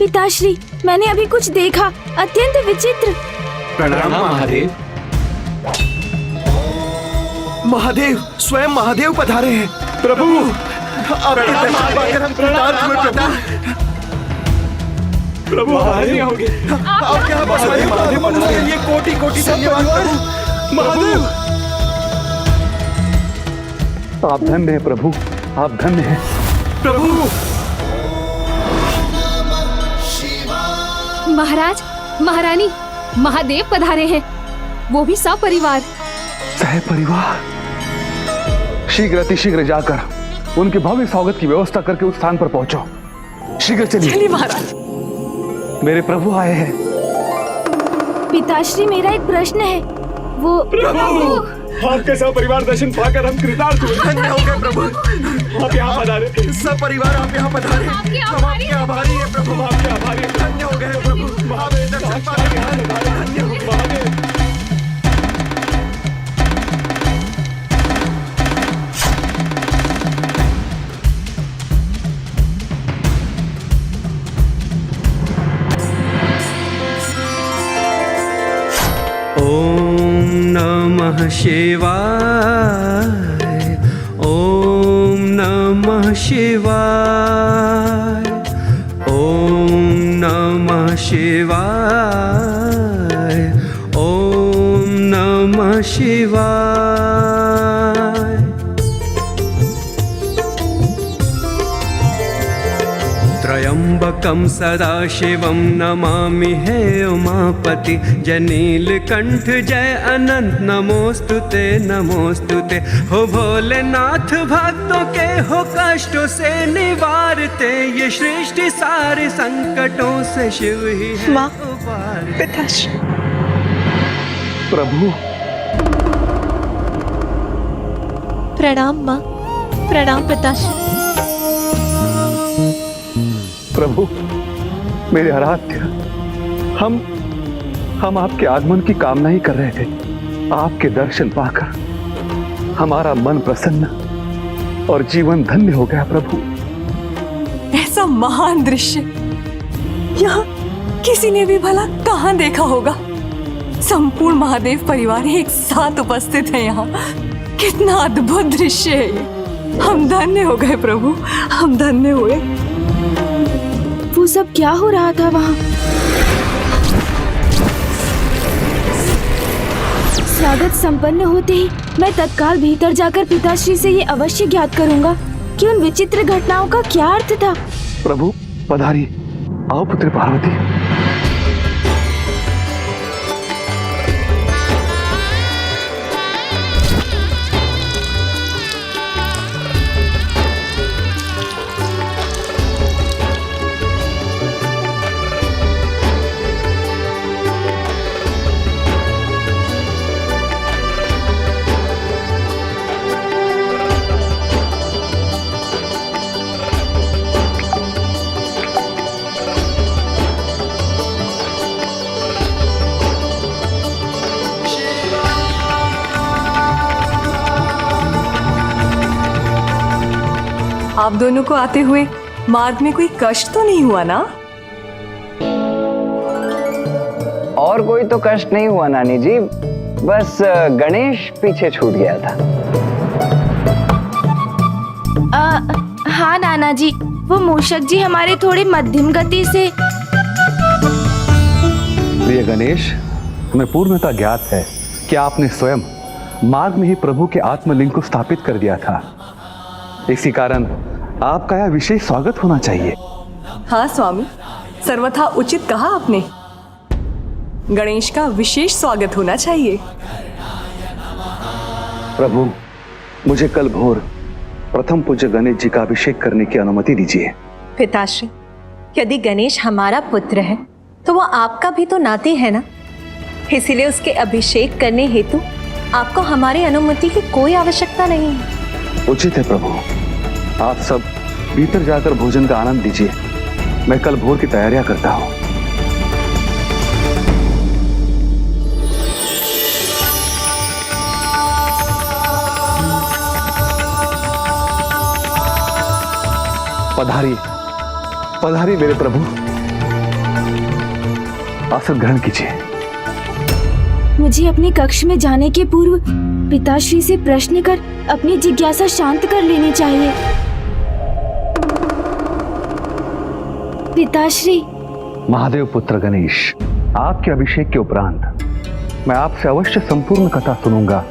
पिताश्री, मैंने अभी कुछ देखा, अत्यंत विचित्र। प्रणाम महादेव। महादेव, स्वयं महादेव पधारे हैं। प्रभु, आपके दर्शन पाकर हम कृतार्थ हुए प्रभु। प्रभु हमारे होंगे। आप क्या महादेव के लिए कोटि कोटि धन्यवाद प्रभु। महादेव, आप धन्य हैं प्रभु, आप धन्य हैं प्रभु। महाराज, महारानी, महादेव पधारे हैं, वो भी सपरिवार। सहपरिवार। शीघ्र जाकर उनके भव्य स्वागत की व्यवस्था करके उस स्थान पर पहुंचो। शीघ्र चलिए महाराज। मेरे प्रभु आए हैं। पिताश्री, मेरा एक प्रश्न है। वो प्रभु, आपके सपरिवार दर्शन पाकर हम कृतार्थ हुए। धन्य हो गए प्रभु। आप यहाँ पधारे, सपरिवार आप यहाँ पधारे। हम आपके आभारी हैं प्रभु, हम आपके आभारी हैं। धन्य हो गए प्रभु, आपके दर्शन पाकर यहाँ पधारे। धन्य हो महादेव। ओम नमः शिवाय, ओम नमः शिवाय, ओम नमः शिवाय, ओम नमः शिवाय। त्र्यंबकं सदाशिवं नमामि हे उमापति। जय नीलकंठ जय अनंत नमोस्तुते नमोस्तुते। हो भोलेनाथ भक्तों के हो कष्टों से निवारते। ये सृष्टि सारे संकटों से शिव ही है उबारते। पिताश्री, प्रभु प्रणाम माँ, प्रणाम पिताश्री। प्रभु, मेरे आराध्य, हम आपके आगमन की कामना ही कर रहे थे। आपके दर्शन पाकर हमारा मन प्रसन्न और जीवन धन्य हो गया प्रभु। ऐसा महान दृश्य यहाँ किसी ने भी भला कहाँ देखा होगा। संपूर्ण महादेव परिवार एक साथ उपस्थित है यहाँ। कितना अद्भुत दृश्य है ये। हम धन्य हो गए प्रभु, हम धन्य हुए। वो सब क्या हो रहा था वहाँ? स्वागत संपन्न होते ही मैं तत्काल भीतर जाकर पिताश्री से ये अवश्य ज्ञात करूंगा कि उन विचित्र घटनाओं का क्या अर्थ था। प्रभु पधारी, आओ पुत्र पार्वती। आप दोनों को आते हुए मार्ग में कोई कष्ट तो नहीं हुआ ना? और कोई तो कष्ट नहीं हुआ नानी जी, बस गणेश पीछे छूट गया था। हाँ नाना जी, वो मूषक जी हमारे थोड़े मध्यम गति से। प्रिय गणेश, तुम्हें पूर्णतः ज्ञात है कि आपने स्वयं मार्ग में ही प्रभु के आत्मलिंग को स्थापित कर दिया था। इसी कारण आपका यह विशेष स्वागत होना चाहिए। हाँ स्वामी, सर्वथा उचित कहा आपने। गणेश का विशेष स्वागत होना चाहिए। प्रभु, मुझे कल भोर प्रथम पूज्य गणेश जी का अभिषेक करने की अनुमति दीजिए। पिताश्री, यदि गणेश हमारा पुत्र है तो वो आपका भी तो नाती है ना, इसीलिए उसके अभिषेक करने हेतु आपको हमारी अनुमति की कोई आवश्यकता नहीं है। उचित है प्रभु, आप सब भीतर जाकर भोजन का आनंद लीजिए। मैं कल भोर की तैयारियां करता हूं। पधारिए, पधारिए मेरे प्रभु। आसन ग्रहण कीजिए। मुझे अपने कक्ष में जाने के पूर्व पिताश्री से प्रश्न कर अपनी जिज्ञासा शांत कर लेनी चाहिए। पिताश्री। महादेव पुत्र गणेश, आपके अभिषेक के उपरांत मैं आपसे अवश्य संपूर्ण कथा सुनूंगा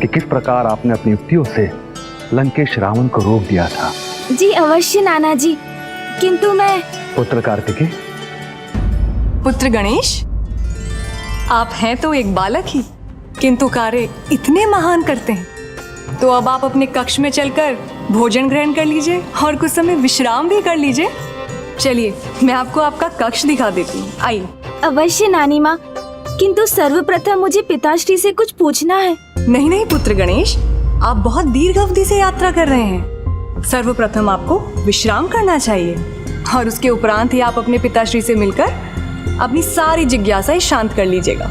कि किस प्रकार आपने अपनी युक्तियों से लंकेश रावण को रोक दिया था। जी अवश्य नाना जी, किंतु मैं पुत्र कार्तिकेय। पुत्र गणेश, आप हैं तो एक बालक ही, किंतु कार्य इतने महान करते हैं। तो अब आप अपने कक्ष में चलकर भोजन ग्रहण कर लीजिए और कुछ समय विश्राम भी कर लीजिए। चलिए, मैं आपको आपका कक्ष दिखा देती हूँ, आइए। अवश्य नानी माँ, किंतु सर्वप्रथम मुझे पिताश्री से कुछ पूछना है। नहीं नहीं पुत्र गणेश, आप बहुत दीर्घ अवधि से यात्रा कर रहे हैं। सर्वप्रथम आपको विश्राम करना चाहिए और उसके उपरांत ही आप अपने पिताश्री से मिलकर अपनी सारी जिज्ञासाएं शांत कर लीजिएगा।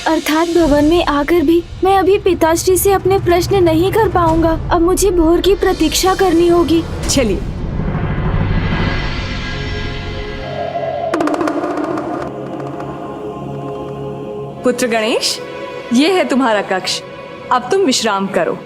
अर्थात भवन में आकर भी मैं अभी पिताश्री से अपने प्रश्न नहीं कर पाऊंगा। अब मुझे भोर की प्रतीक्षा करनी होगी। चलिए। पुत्र गणेश, ये है तुम्हारा कक्ष। अब तुम विश्राम करो।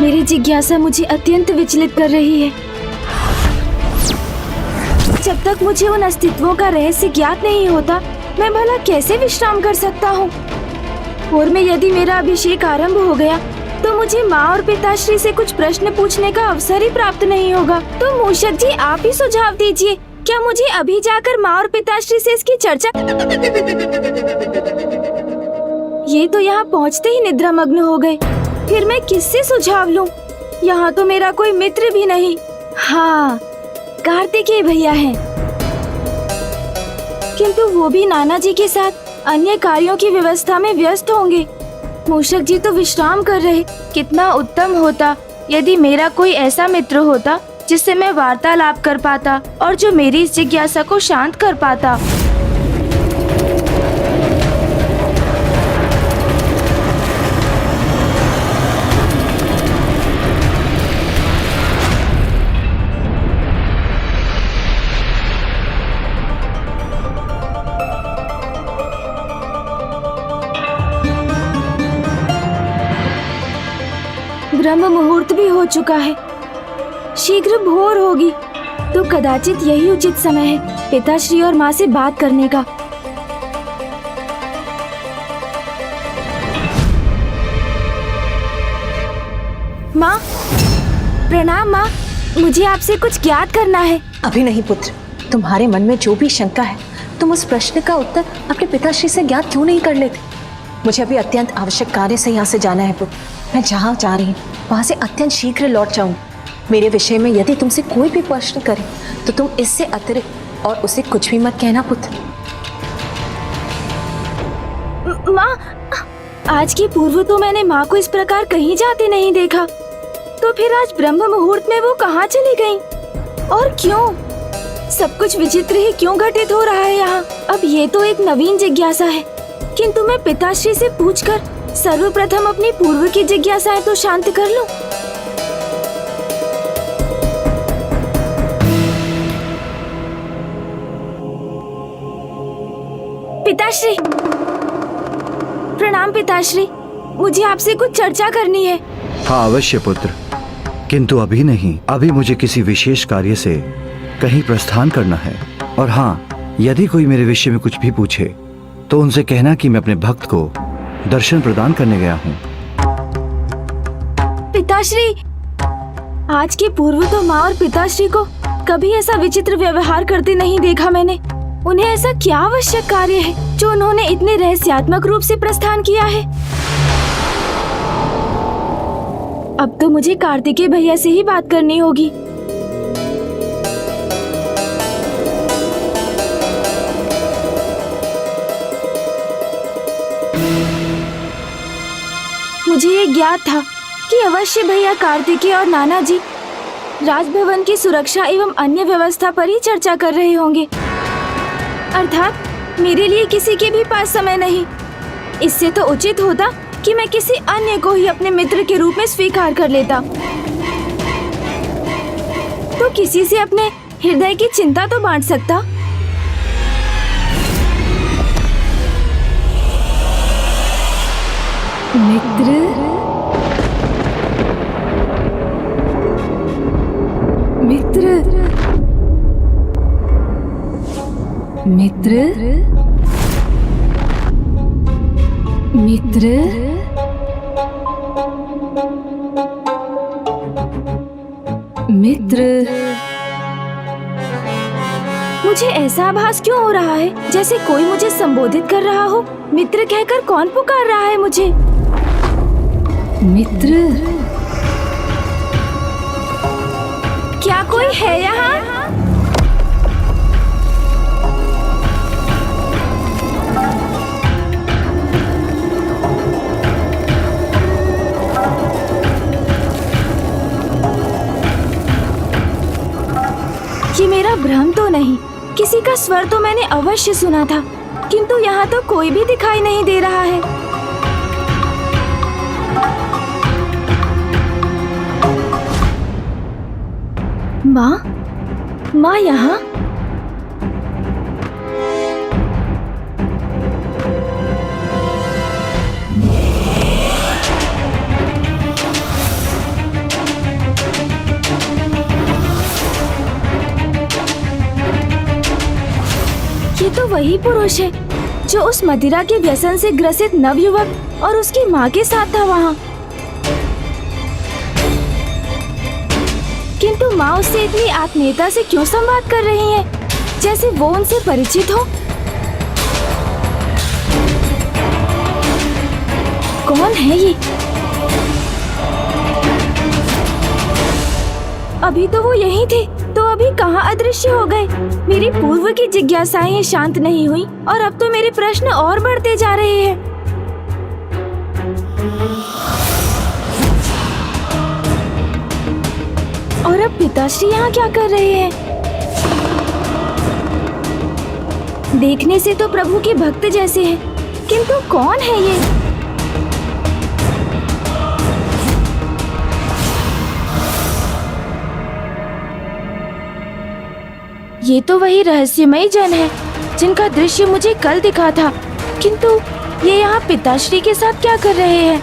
मेरी जिज्ञासा मुझे अत्यंत विचलित कर रही है। जब तक मुझे उन अस्तित्वों का रहस्य ज्ञात नहीं होता, मैं भला कैसे विश्राम कर सकता हूँ। और में यदि मेरा अभिषेक आरंभ हो गया तो मुझे माँ और पिताश्री से कुछ प्रश्न पूछने का अवसर ही प्राप्त नहीं होगा। तो मूषक जी, आप ही सुझाव दीजिए, क्या मुझे अभी जाकर माँ और पिताश्री से इसकी चर्चा? ये तो यहाँ पहुँचते ही निद्रामग्न हो गए। फिर मैं किससे सुझाव लूं? यहाँ तो मेरा कोई मित्र भी नहीं। हाँ, कार्तिकेय भैया हैं, किंतु वो भी नाना जी के साथ अन्य कार्यों की व्यवस्था में व्यस्त होंगे। मूषक जी तो विश्राम कर रहे। कितना उत्तम होता यदि मेरा कोई ऐसा मित्र होता जिससे मैं वार्तालाप कर पाता और जो मेरी इस जिज्ञासा को शांत कर पाता। ब्रह्म मुहूर्त भी हो चुका है, शीघ्र भोर होगी, तो कदाचित यही उचित समय है पिताश्री और माँ से बात करने का। माँ, प्रणाम माँ, मुझे आपसे कुछ ज्ञात करना है। अभी नहीं पुत्र, तुम्हारे मन में जो भी शंका है तुम उस प्रश्न का उत्तर अपने पिताश्री से ज्ञात क्यों नहीं कर लेते। मुझे अभी अत्यंत आवश्यक कार्य से यहाँ से जाना है पुत्र। मैं जहाँ जा रही हूँ वहाँ से अत्यंत शीघ्र लौट जाऊंगी। मेरे विषय में यदि तुमसे कोई भी प्रश्न करे तो तुम इससे अतिरिक्त और उसे कुछ भी मत कहना पुत्र। माँ, आज के पूर्व तो मैंने माँ को इस प्रकार कहीं जाते नहीं देखा, तो फिर आज ब्रह्म मुहूर्त में वो कहाँ चली गईं? और क्यों? सब कुछ विचित्र ही क्यों घटित हो रहा है यहाँ? अब ये तो एक नवीन जिज्ञासा है, किंतु मैं पिताश्री से पूछकर सर्वप्रथम अपनी पूर्व की जिज्ञासाएं तो शांत कर लूं। पिताश्री, प्रणाम पिताश्री, मुझे आपसे कुछ चर्चा करनी है। हाँ अवश्य पुत्र, किंतु अभी नहीं। अभी मुझे किसी विशेष कार्य से कहीं प्रस्थान करना है। और हाँ, यदि कोई मेरे विषय में कुछ भी पूछे तो उनसे कहना कि मैं अपने भक्त को दर्शन प्रदान करने गया हूँ। पिताश्री, आज के पूर्व तो माँ और पिताश्री को कभी ऐसा विचित्र व्यवहार करते नहीं देखा मैंने। उन्हें ऐसा क्या आवश्यक कार्य है जो उन्होंने इतने रहस्यात्मक रूप से प्रस्थान किया है? अब तो मुझे कार्तिकेय भैया से ही बात करनी होगी। मुझे ये ज्ञात था कि अवश्य भैया कार्तिकेय और नाना जी राजभवन की सुरक्षा एवं अन्य व्यवस्था पर ही चर्चा कर रहे होंगे। अर्थात मेरे लिए किसी के भी पास समय नहीं। इससे तो उचित होता कि मैं किसी अन्य को ही अपने मित्र के रूप में स्वीकार कर लेता। तो किसी से अपने हृदय की चिंता तो बांट सकता। मित्र, मित्र, मित्र, मित्र, मित्र। मुझे ऐसा आभास क्यों हो रहा है जैसे कोई मुझे संबोधित कर रहा हो। मित्र कहकर कौन पुकार रहा है मुझे? मित्र, क्या कोई है यहाँ? ये मेरा भ्रम तो नहीं, किसी का स्वर तो मैंने अवश्य सुना था, किंतु यहाँ तो कोई भी दिखाई नहीं दे रहा है। माँ, माँ यहाँ? ये तो वही पुरुष है जो उस मदिरा के व्यसन से ग्रसित नवयुवक और उसकी माँ के साथ था वहाँ। किंतु माँ उससे इतनी आत्मीयता से क्यों संवाद कर रही है, जैसे वो उनसे परिचित हो। कौन है ये? अभी तो वो यहीं थे, तो अभी कहाँ अदृश्य हो गए? मेरी पूर्व की जिज्ञासाएं शांत नहीं हुई और अब तो मेरे प्रश्न और बढ़ते जा रहे हैं। और अब पिताश्री यहाँ क्या कर रहे हैं? देखने से तो प्रभु के भक्त जैसे हैं, किंतु कौन है ये? ये तो वही रहस्यमयी जन है जिनका दृश्य मुझे कल दिखा था, किंतु ये यहाँ पिताश्री के साथ क्या कर रहे हैं?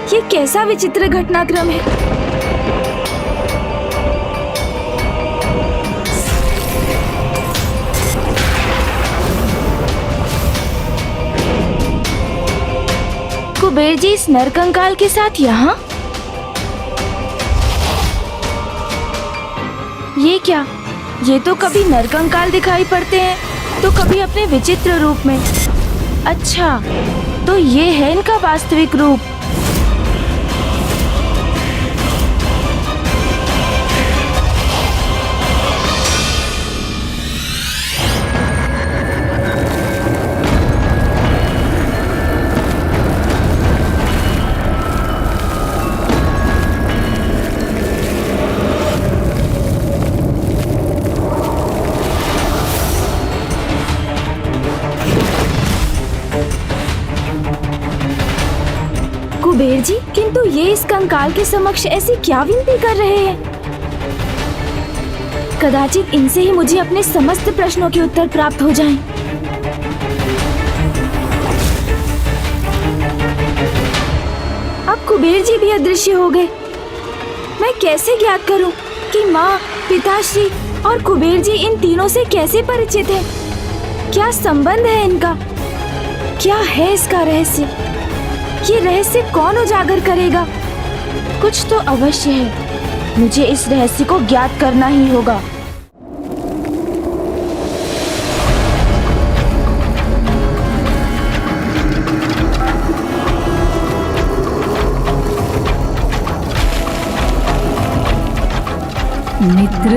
ये कैसा विचित्र घटनाक्रम है। कुबेर जी इस नरकंकाल के साथ यहाँ? ये क्या? ये तो कभी नरकंकाल दिखाई पड़ते हैं तो कभी अपने विचित्र रूप में। अच्छा, तो ये है इनका वास्तविक रूप। कुबेर जी, किंतु ये इस कंकाल के समक्ष ऐसी क्या विनती कर रहे हैं? कदाचित इनसे ही मुझे अपने समस्त प्रश्नों के उत्तर प्राप्त हो जाएं। अब कुबेर जी भी अदृश्य हो गए। मैं कैसे ज्ञात करूं कि माँ, पिताश्री और कुबेर जी इन तीनों से कैसे परिचित हैं? क्या संबंध है इनका? क्या है इसका रहस्य? ये रहस्य कौन उजागर करेगा? कुछ तो अवश्य है, मुझे इस रहस्य को ज्ञात करना ही होगा। मित्र,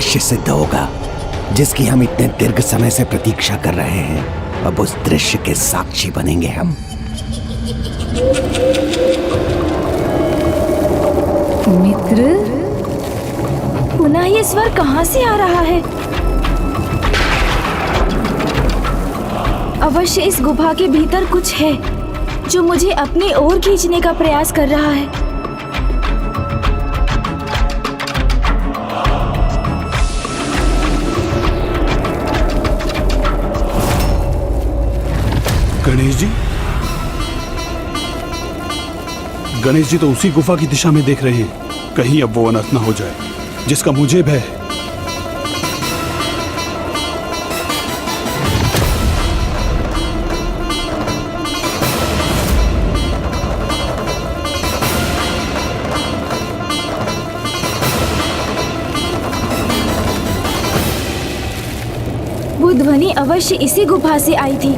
दृश्य सिद्ध होगा जिसकी हम इतने दीर्घ समय से प्रतीक्षा कर रहे हैं। अब उस दृश्य के साक्षी बनेंगे हम। मित्र, पुनः ये स्वर कहाँ से आ रहा है? अवश्य इस गुफा के भीतर कुछ है जो मुझे अपनी ओर खींचने का प्रयास कर रहा है। गणेश जी तो उसी गुफा की दिशा में देख रहे हैं। कहीं अब वो अनर्थ न हो जाए जिसका मुझे भय है। वो ध्वनि अवश्य इसी गुफा से आई थी।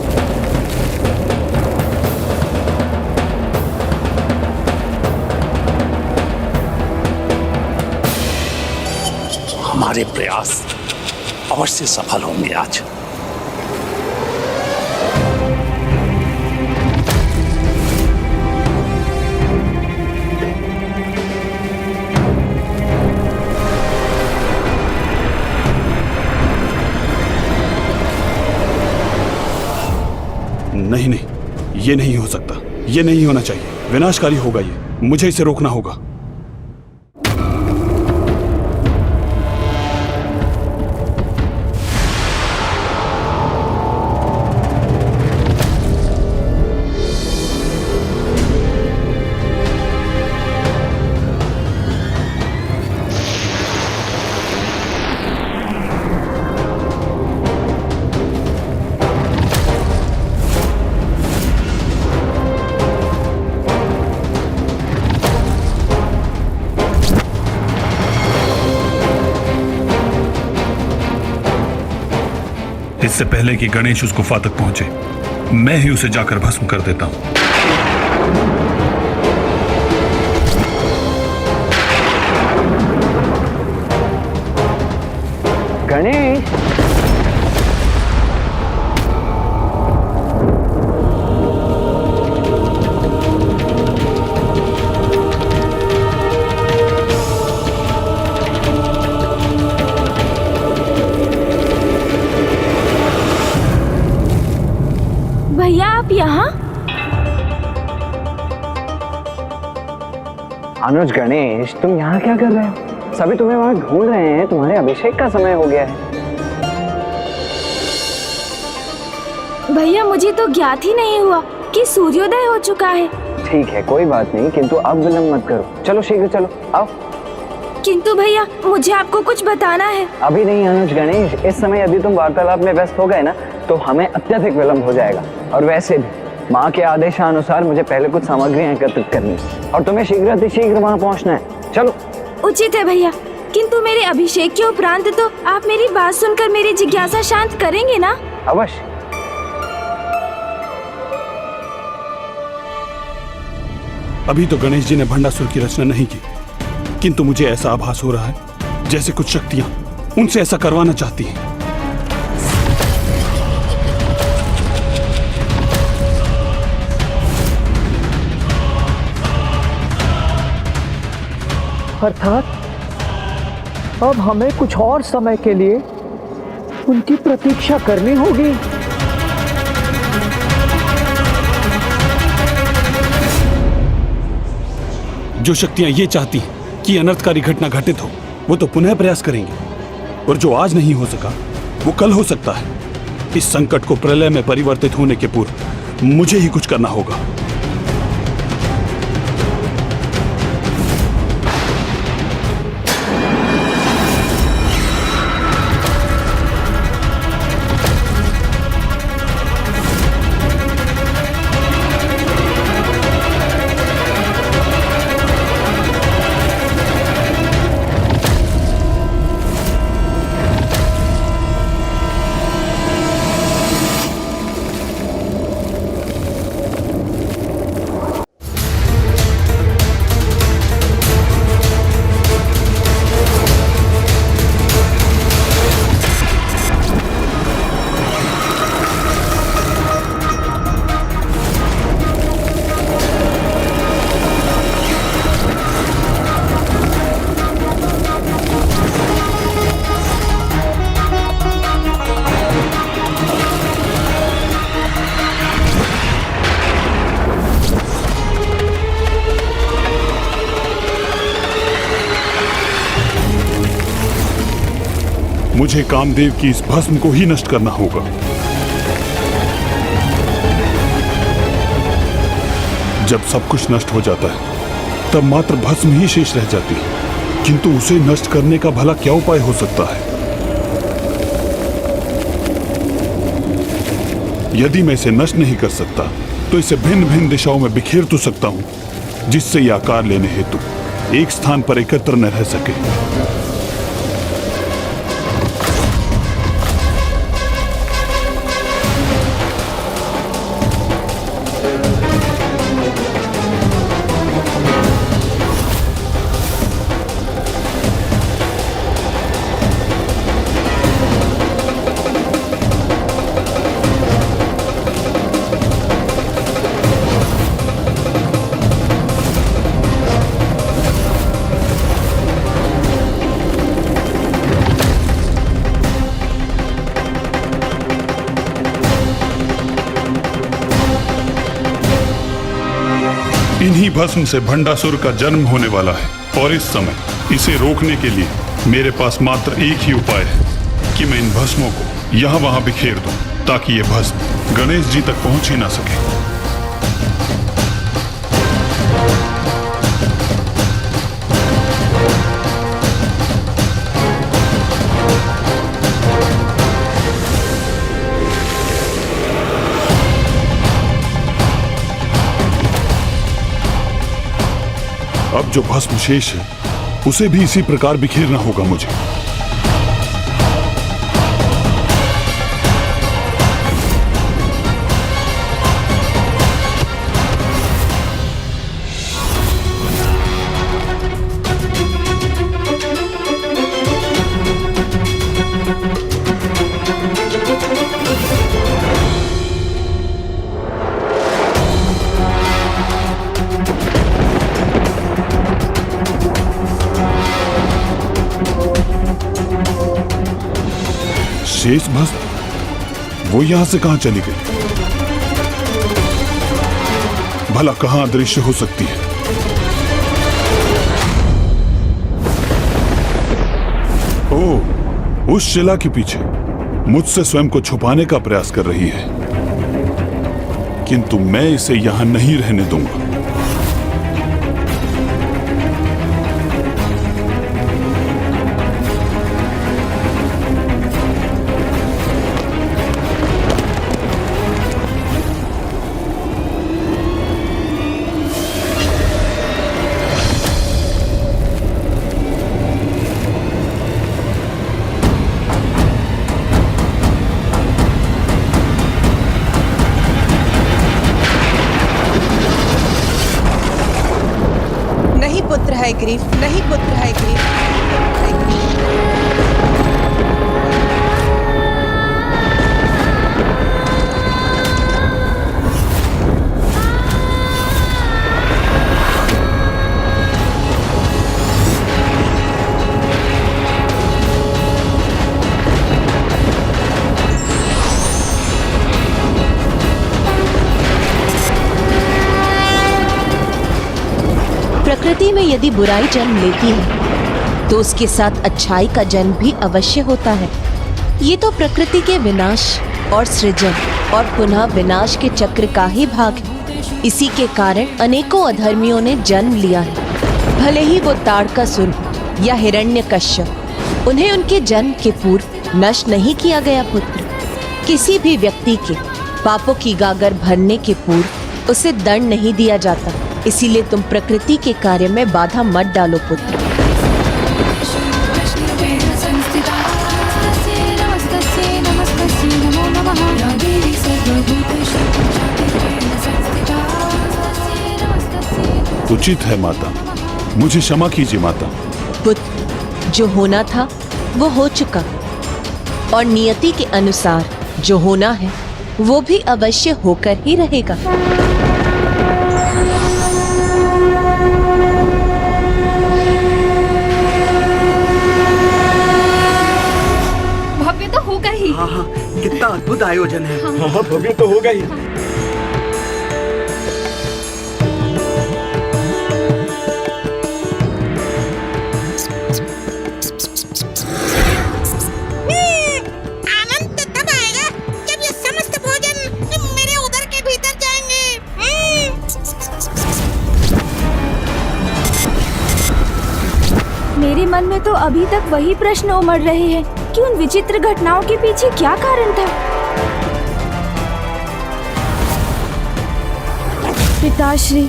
हमारे प्रयास अवश्य सफल होंगे आज। नहीं नहीं, ये नहीं हो सकता, ये नहीं होना चाहिए। विनाशकारी होगा ये, मुझे इसे रोकना होगा। इससे पहले कि गणेश उस गुफा तक पहुंचे, मैं ही उसे जाकर भस्म कर देता हूं। गणेश, भैया आप यहाँ? अनुज, गणेश, तुम यहाँ क्या कर रहे हो? सभी तुम्हें वहां ढूंढ रहे हैं। तुम्हारे अभिषेक का समय हो गया है। भैया मुझे तो ज्ञात ही नहीं हुआ कि सूर्योदय हो चुका है। ठीक है, कोई बात नहीं, किंतु अब विलंब मत करो। चलो शीघ्र चलो, आओ। किंतु भैया मुझे आपको कुछ बताना है। अभी नहीं अनुज, गणेश, इस समय यदि तुम वार्तालाप में व्यस्त हो गए ना तो हमें अत्यधिक विलंब हो जाएगा। और वैसे भी माँ के आदेशानुसार मुझे पहले कुछ सामग्रियां एकत्रित करनी है और तुम्हें शीघ्र अतिशीघ्र वहां पहुंचना है। चलो। उचित है भैया, किंतु मेरे अभिषेक के उपरांत तो आप मेरी बात सुनकर मेरी जिज्ञासा शांत करेंगे ना? अवश्य। अभी तो गणेश जी ने भंडासुर की रचना नहीं की, किंतु मुझे ऐसा आभास हो रहा है जैसे कुछ शक्तियां उनसे ऐसा करवाना चाहती हैं। अर्थात अब हमें कुछ और समय के लिए उनकी प्रतीक्षा करनी होगी। जो शक्तियां ये चाहती हैं कि अनर्थकारी घटना घटित हो, वो तो पुनः प्रयास करेंगे, और जो आज नहीं हो सका वो कल हो सकता है। इस संकट को प्रलय में परिवर्तित होने के पूर्व मुझे ही कुछ करना होगा। मुझे कामदेव की इस भस्म को ही नष्ट करना होगा। जब सब कुछ नष्ट हो जाता है तब मात्र भस्म ही शेष रह जाती है, किंतु उसे नष्ट करने का भला क्या उपाय हो सकता है? यदि मैं इसे नष्ट नहीं कर सकता तो इसे भिन्न भिन्न दिशाओं में बिखेर तो सकता हूं, जिससे यह आकार लेने हेतु एक स्थान पर एकत्र न रह सके। इन्हीं भस्म से भंडासुर का जन्म होने वाला है और इस समय इसे रोकने के लिए मेरे पास मात्र एक ही उपाय है कि मैं इन भस्मों को यहाँ वहां बिखेर दूं, ताकि ये भस्म गणेश जी तक पहुंच ही ना सके। अब जो भस्म शेष है उसे भी इसी प्रकार बिखेरना होगा मुझे। शेष भस्म वो यहां से कहां चली गई? भला कहां अदृश्य हो सकती है? ओह, उस शिला के पीछे मुझसे स्वयं को छुपाने का प्रयास कर रही है, किंतु मैं इसे यहां नहीं रहने दूंगा। पुत्र है ग्रीव, नहीं पुत्र है ग्रीव। प्रकृति में यदि बुराई जन्म लेती है तो उसके साथ अच्छाई का जन्म भी अवश्य होता है। ये तो प्रकृति के विनाश और सृजन और पुनः विनाश के चक्र का ही भाग है। इसी के कारण अनेकों अधर्मियों ने जन्म लिया है, भले ही वो ताड़कासुर या हिरण्यकश्यप। उन्हें उनके जन्म के पूर्व नष्ट नहीं किया गया पुत्र। किसी भी व्यक्ति के पापों की गागर भरने के पूर्व उसे दंड नहीं दिया जाता। इसीलिए तुम प्रकृति के कार्य में बाधा मत डालो पुत्र। उचित है माता, मुझे क्षमा कीजिए माता। पुत्र, जो होना था वो हो चुका और नियति के अनुसार जो होना है वो भी अवश्य होकर ही रहेगा। भव्य तो होगा ही। हाँ हाँ, कितना अद्भुत आयोजन है। हाँ, भव्य तो होगा ही। तो अभी तक वही प्रश्न उमड़ रहे हैं कि उन विचित्र घटनाओं के पीछे क्या कारण था। पिताश्री,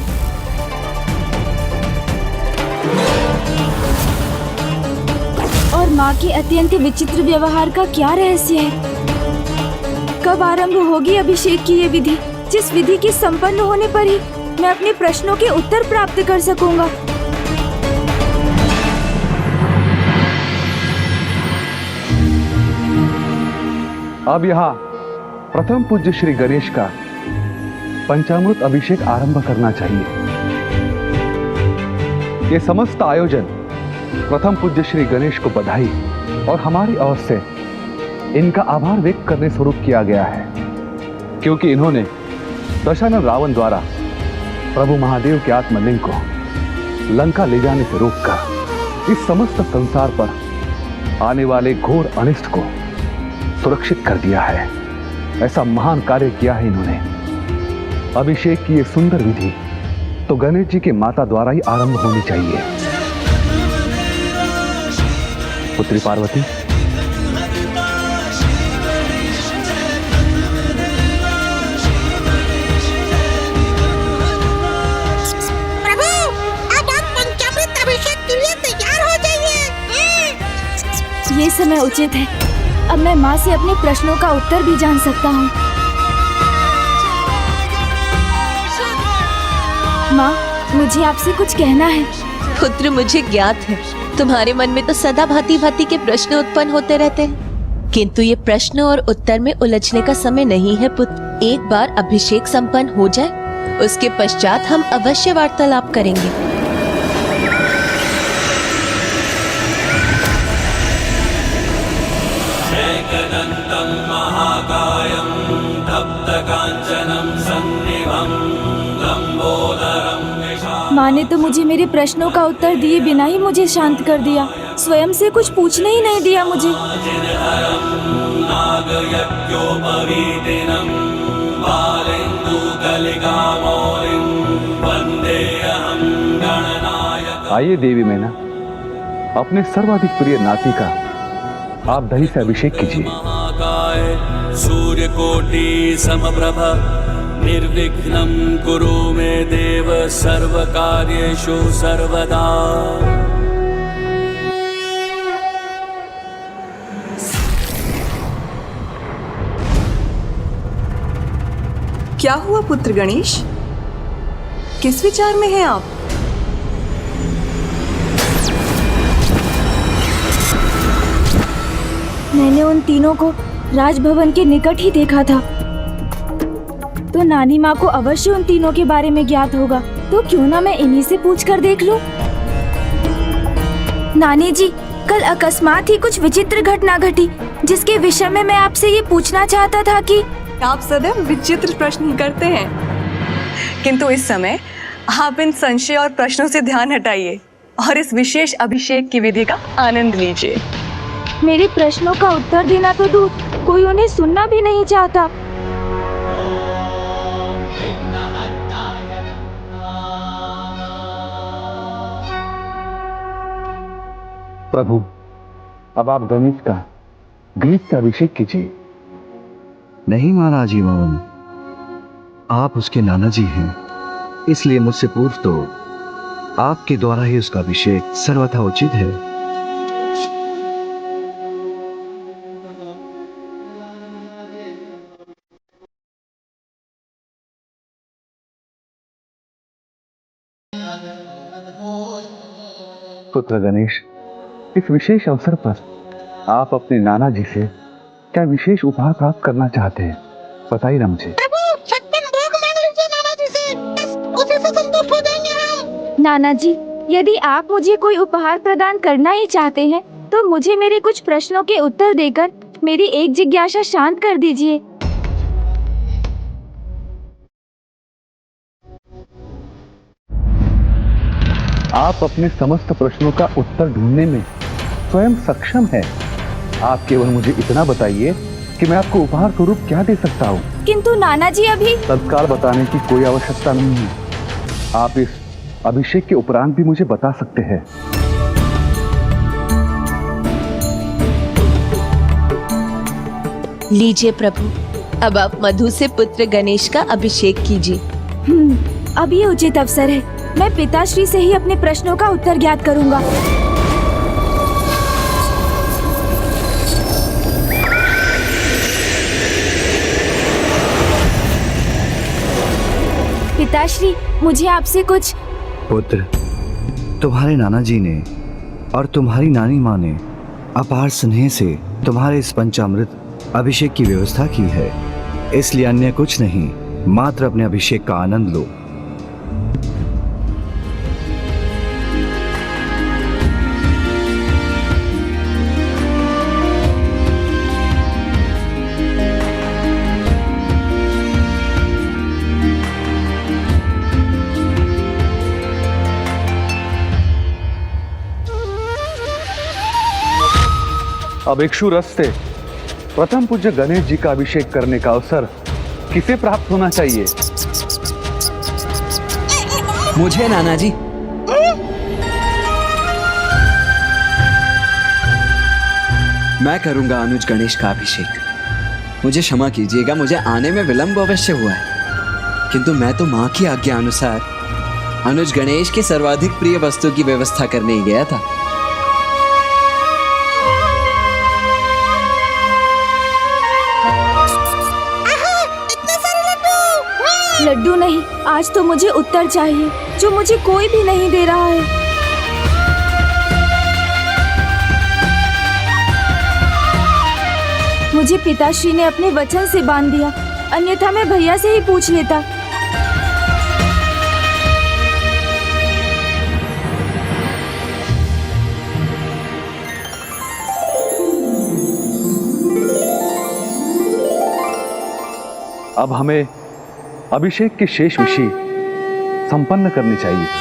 और माँ के अत्यंत विचित्र व्यवहार का क्या रहस्य है? कब आरंभ होगी अभिषेक की ये विधि, जिस विधि के संपन्न होने पर ही मैं अपने प्रश्नों के उत्तर प्राप्त कर सकूंगा। अब यहाँ प्रथम पूज्य श्री गणेश का पंचामृत अभिषेक आरंभ करना चाहिए। ये समस्त आयोजन प्रथम पूज्य श्री गणेश को बधाई और हमारी ओर से इनका आभार व्यक्त करने स्वरूप किया गया है, क्योंकि इन्होंने दशानन रावण द्वारा प्रभु महादेव के आत्मलिंग को लंका ले जाने से रोककर इस समस्त संसार पर आने वाले घोर अनिष्ट को सुरक्षित कर दिया है। ऐसा महान कार्य किया है इन्होंने। अभिषेक की ये सुंदर विधि तो गणेश जी के माता द्वारा ही आरंभ होनी चाहिए। पुत्री पार्वती, प्रभु, अब आप पंचामृत अभिषेक के लिए तैयार हो जाइए। ये समय उचित है। अब मैं माँ से अपने प्रश्नों का उत्तर भी जान सकता हूँ। माँ, मुझे आपसे कुछ कहना है। पुत्र, मुझे ज्ञात है तुम्हारे मन में तो सदा भांति भांति के प्रश्न उत्पन्न होते रहते हैं, किंतु ये प्रश्न और उत्तर में उलझने का समय नहीं है पुत्र। एक बार अभिषेक संपन्न हो जाए, उसके पश्चात हम अवश्य वार्तालाप करेंगे। माँ ने तो मुझे मेरे प्रश्नों का उत्तर दिए बिना ही मुझे शांत कर दिया, स्वयं से कुछ पूछने ही नहीं दिया मुझे। आइए देवी मैना, अपने सर्वाधिक प्रिय नाती का आप दही से अभिषेक कीजिए। सूर्य कोटि समप्रभ निर्विघ्नं कुरु मे देव सर्व कार्येषु सर्वदा। क्या हुआ पुत्र गणेश, किस विचार में हैं आप? मैंने उन तीनों को राजभवन के निकट ही देखा था, तो नानी माँ को अवश्य उन तीनों के बारे में ज्ञात होगा, तो क्यों ना मैं इन्हीं से पूछकर देख लूं। नानी जी, कल अकस्मात ही कुछ विचित्र घटना घटी, जिसके विषय में मैं आपसे ये पूछना चाहता था कि आप सदैव विचित्र प्रश्न करते हैं, किंतु इस समय आप इन संशय और प्रश्नों से ध्यान हटाइए और इस विशेष अभिषेक की विधि का आनंद लीजिए। मेरे प्रश्नों का उत्तर देना तो दूर, कोई उन्हें सुनना भी नहीं चाहता। प्रभु, अब आप गणेश का घृत से अभिषेक कीजिए। नहीं महाराज जी मोहन, आप उसके नाना जी हैं, इसलिए मुझसे पूर्व तो आपके द्वारा ही उसका अभिषेक सर्वथा उचित है। पुत्र गणेश, इस विशेष अवसर पर आप अपने नाना जी से क्या विशेष उपहार प्राप्त करना चाहते हैं, बताइए ना मुझे। नाना जी, यदि आप मुझे कोई उपहार प्रदान करना ही चाहते हैं, तो मुझे मेरे कुछ प्रश्नों के उत्तर देकर मेरी एक जिज्ञासा शांत कर दीजिए। आप अपने समस्त प्रश्नों का उत्तर ढूंढने में स्वयं सक्षम है। आप केवल मुझे इतना बताइए कि मैं आपको उपहार स्वरूप क्या दे सकता हूँ। किंतु नाना जी, अभी तत्काल बताने की कोई आवश्यकता नहीं है। आप इस अभिषेक के उपरांत भी मुझे बता सकते हैं। लीजिए प्रभु, अब आप मधु से पुत्र गणेश का अभिषेक कीजिए। अब ये उचित अवसर है। मैं पिताश्री से ही अपने प्रश्नों का उत्तर ज्ञात करूंगा। पिताश्री, मुझे आपसे कुछ। पुत्र, तुम्हारे नाना जी ने और तुम्हारी नानी माँ ने अपार स्नेह से तुम्हारे इस पंचामृत अभिषेक की व्यवस्था की है, इसलिए अन्य कुछ नहीं, मात्र अपने अभिषेक का आनंद लो। अब इक्षु रस से प्रथम पूज्य गणेश जी का अभिषेक करने का अवसर किसे प्राप्त होना चाहिए? मुझे नाना जी। मैं करूंगा अनुज गणेश का अभिषेक। मुझे क्षमा कीजिएगा, मुझे आने में विलंब अवश्य हुआ है, किंतु मैं तो माँ की आज्ञा अनुसार अनुज गणेश की सर्वाधिक प्रिय वस्तु की व्यवस्था करने ही गया था। लड्डू नहीं, आज तो मुझे उत्तर चाहिए जो मुझे कोई भी नहीं दे रहा है। मुझे पिताश्री ने अपने वचन से बांध दिया, अन्यथा मैं भैया से ही पूछ लेता। अब हमें अभिषेक की शेष विधि संपन्न करनी चाहिए।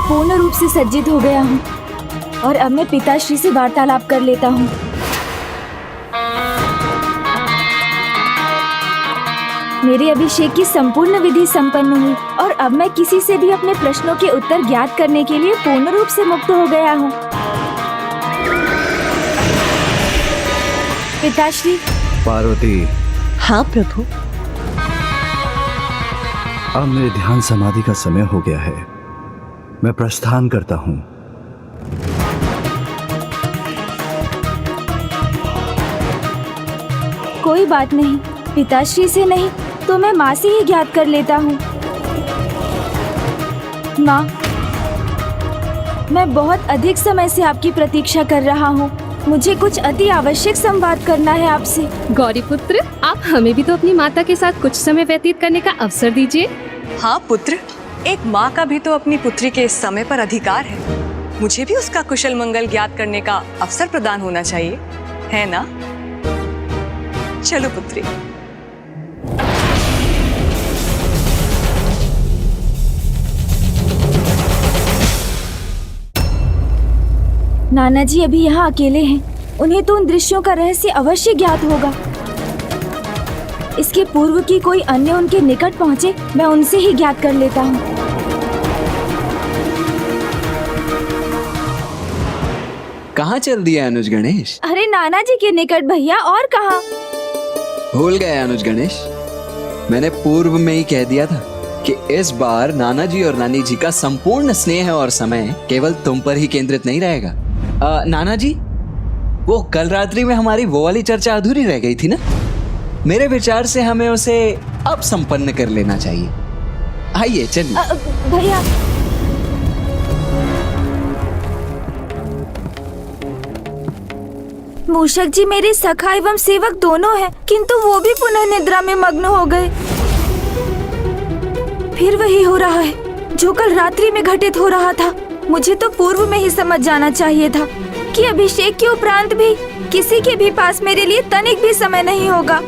पूर्ण रूप से सज्जित हो गया हूँ और अब मैं पिताश्री से वार्तालाप कर लेता हूँ। मेरे अभिषेक की संपूर्ण विधि संपन्न हुई और अब मैं किसी से भी अपने प्रश्नों के उत्तर ज्ञात करने के लिए पूर्ण रूप से मुक्त हो गया हूँ। पिताश्री। पार्वती। हाँ प्रभु। अब मेरे ध्यान समाधि का समय हो गया है, मैं प्रस्थान करता हूँ। कोई बात नहीं, पिताश्री से नहीं तो मैं माँ से ही ज्ञात कर लेता हूँ। माँ, मैं बहुत अधिक समय से आपकी प्रतीक्षा कर रहा हूँ। मुझे कुछ अति आवश्यक संवाद करना है आपसे। गौरी पुत्र, आप हमें भी तो अपनी माता के साथ कुछ समय व्यतीत करने का अवसर दीजिए। हाँ पुत्र, एक माँ का भी तो अपनी पुत्री के इस समय पर अधिकार है। मुझे भी उसका कुशल मंगल ज्ञात करने का अवसर प्रदान होना चाहिए, है ना? चलो पुत्री। नाना जी अभी यहाँ अकेले हैं। उन्हें तो उन दृश्यों का रहस्य अवश्य ज्ञात होगा। इसके पूर्व की कोई अन्य उनके निकट पहुँचे, मैं उनसे ही ज्ञात कर लेता हूँ। कहाँ चल दिया अनुज गणेश? अरे नाना जी के निकट भैया, और कहाँ? भूल गए अनुज गणेश, मैंने पूर्व में ही कह दिया था कि इस बार नाना जी और नानी जी का संपूर्ण स्नेह और समय केवल तुम पर ही केंद्रित नहीं रहेगा। नाना जी, वो कल रात्रि में हमारी वो वाली चर्चा अधूरी रह गई थी ना? मेरे विचार से हमें उसे अब संपन्न कर लेना चाहिए। आइए चलिए। भैया, मूषक जी मेरे सखा एवं सेवक दोनों हैं, किंतु वो भी पुनः निद्रा में मग्न हो गए। फिर वही हो रहा है जो कल रात्रि में घटित हो रहा था। मुझे तो पूर्व में ही समझ जाना चाहिए था कि अभिषेक के उपरांत भी किसी के भी पास मेरे लिए तनिक भी समय नहीं होगा।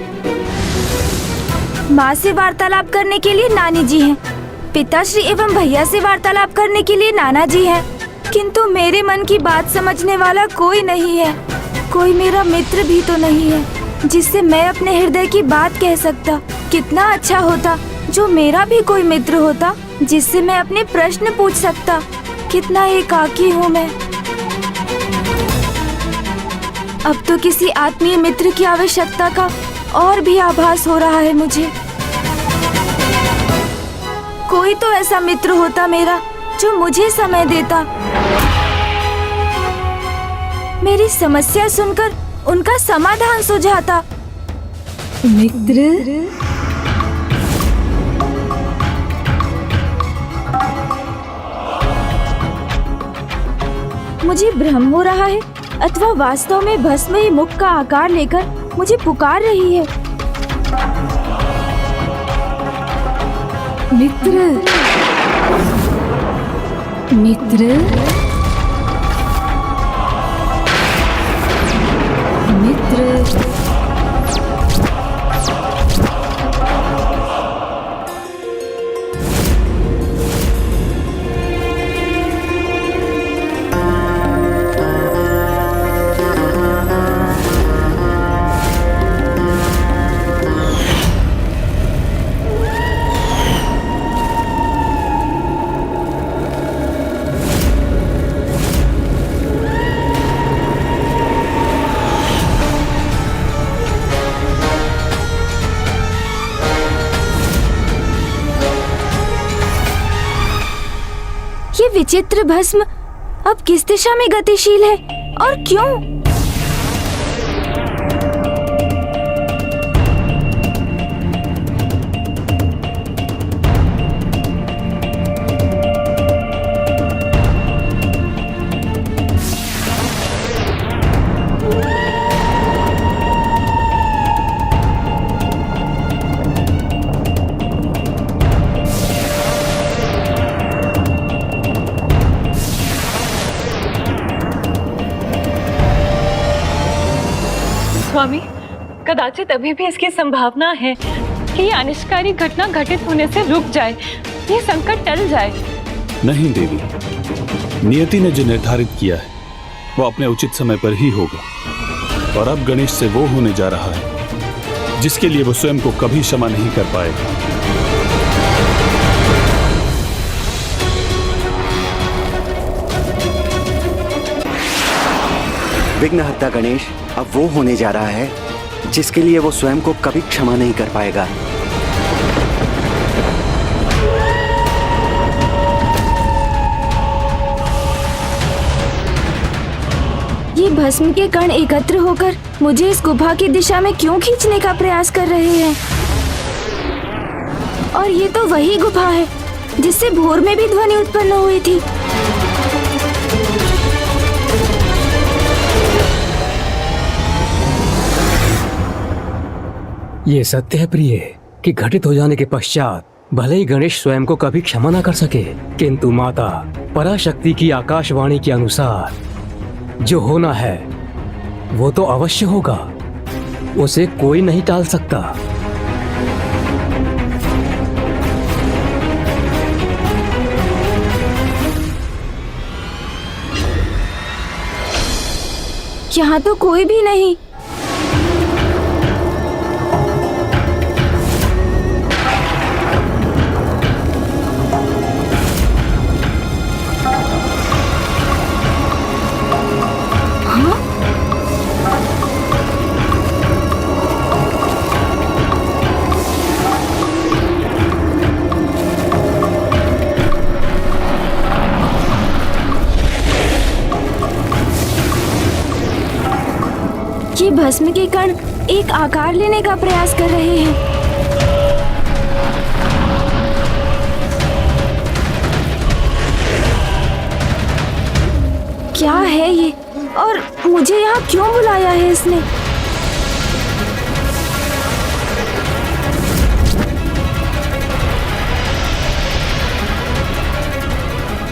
माँ से वार्तालाप करने के लिए नानी जी हैं, पिताश्री एवं भैया से वार्तालाप करने के लिए नाना जी हैं, किंतु मेरे मन की बात समझने वाला कोई नहीं है। कोई मेरा मित्र भी तो नहीं है जिससे मैं अपने हृदय की बात कह सकता। कितना अच्छा होता जो मेरा भी कोई मित्र होता जिससे मैं अपने प्रश्न पूछ सकता। कितना एकाकी हूँ मैं। अब तो किसी आत्मीय मित्र की आवश्यकता का और भी आभास हो रहा है मुझे। कोई तो ऐसा मित्र होता मेरा जो मुझे समय देता, मेरी समस्या सुनकर उनका समाधान सुझाता। मित्र? मुझे भ्रम हो रहा है अथवा वास्तव में भस्म ही मुख का आकार लेकर मुझे पुकार रही है। मित्र, मित्र, मित्र। ये विचित्र भस्म अब किस दिशा में गतिशील है और क्यों? स्वामी, कदाचित अभी भी इसकी संभावना है कि ये अनिष्टकारी घटना घटित होने से रुक जाए, ये संकट टल जाए। नहीं देवी, नियति ने जो निर्धारित किया है वो अपने उचित समय पर ही होगा। और अब गणेश से वो होने जा रहा है जिसके लिए वो स्वयं को कभी क्षमा नहीं कर पाएगा। विघ्नहर्ता गणेश अब वो होने जा रहा है जिसके लिए वो स्वयं को कभी क्षमा नहीं कर पाएगा। ये भस्म के कण एकत्र होकर मुझे इस गुफा की दिशा में क्यों खींचने का प्रयास कर रहे हैं? और ये तो वही गुफा है जिससे भोर में भी ध्वनि उत्पन्न हुई थी। ये सत्य है प्रिय कि घटित हो जाने के पश्चात भले ही गणेश स्वयं को कभी क्षमा न कर सके, किंतु माता पराशक्ति की आकाशवाणी के अनुसार जो होना है वो तो अवश्य होगा, उसे कोई नहीं टाल सकता। यहाँ तो कोई भी नहीं। ये भस्म के कण एक आकार लेने का प्रयास कर रहे हैं। क्या है ये और मुझे यहाँ क्यों बुलाया है इसने?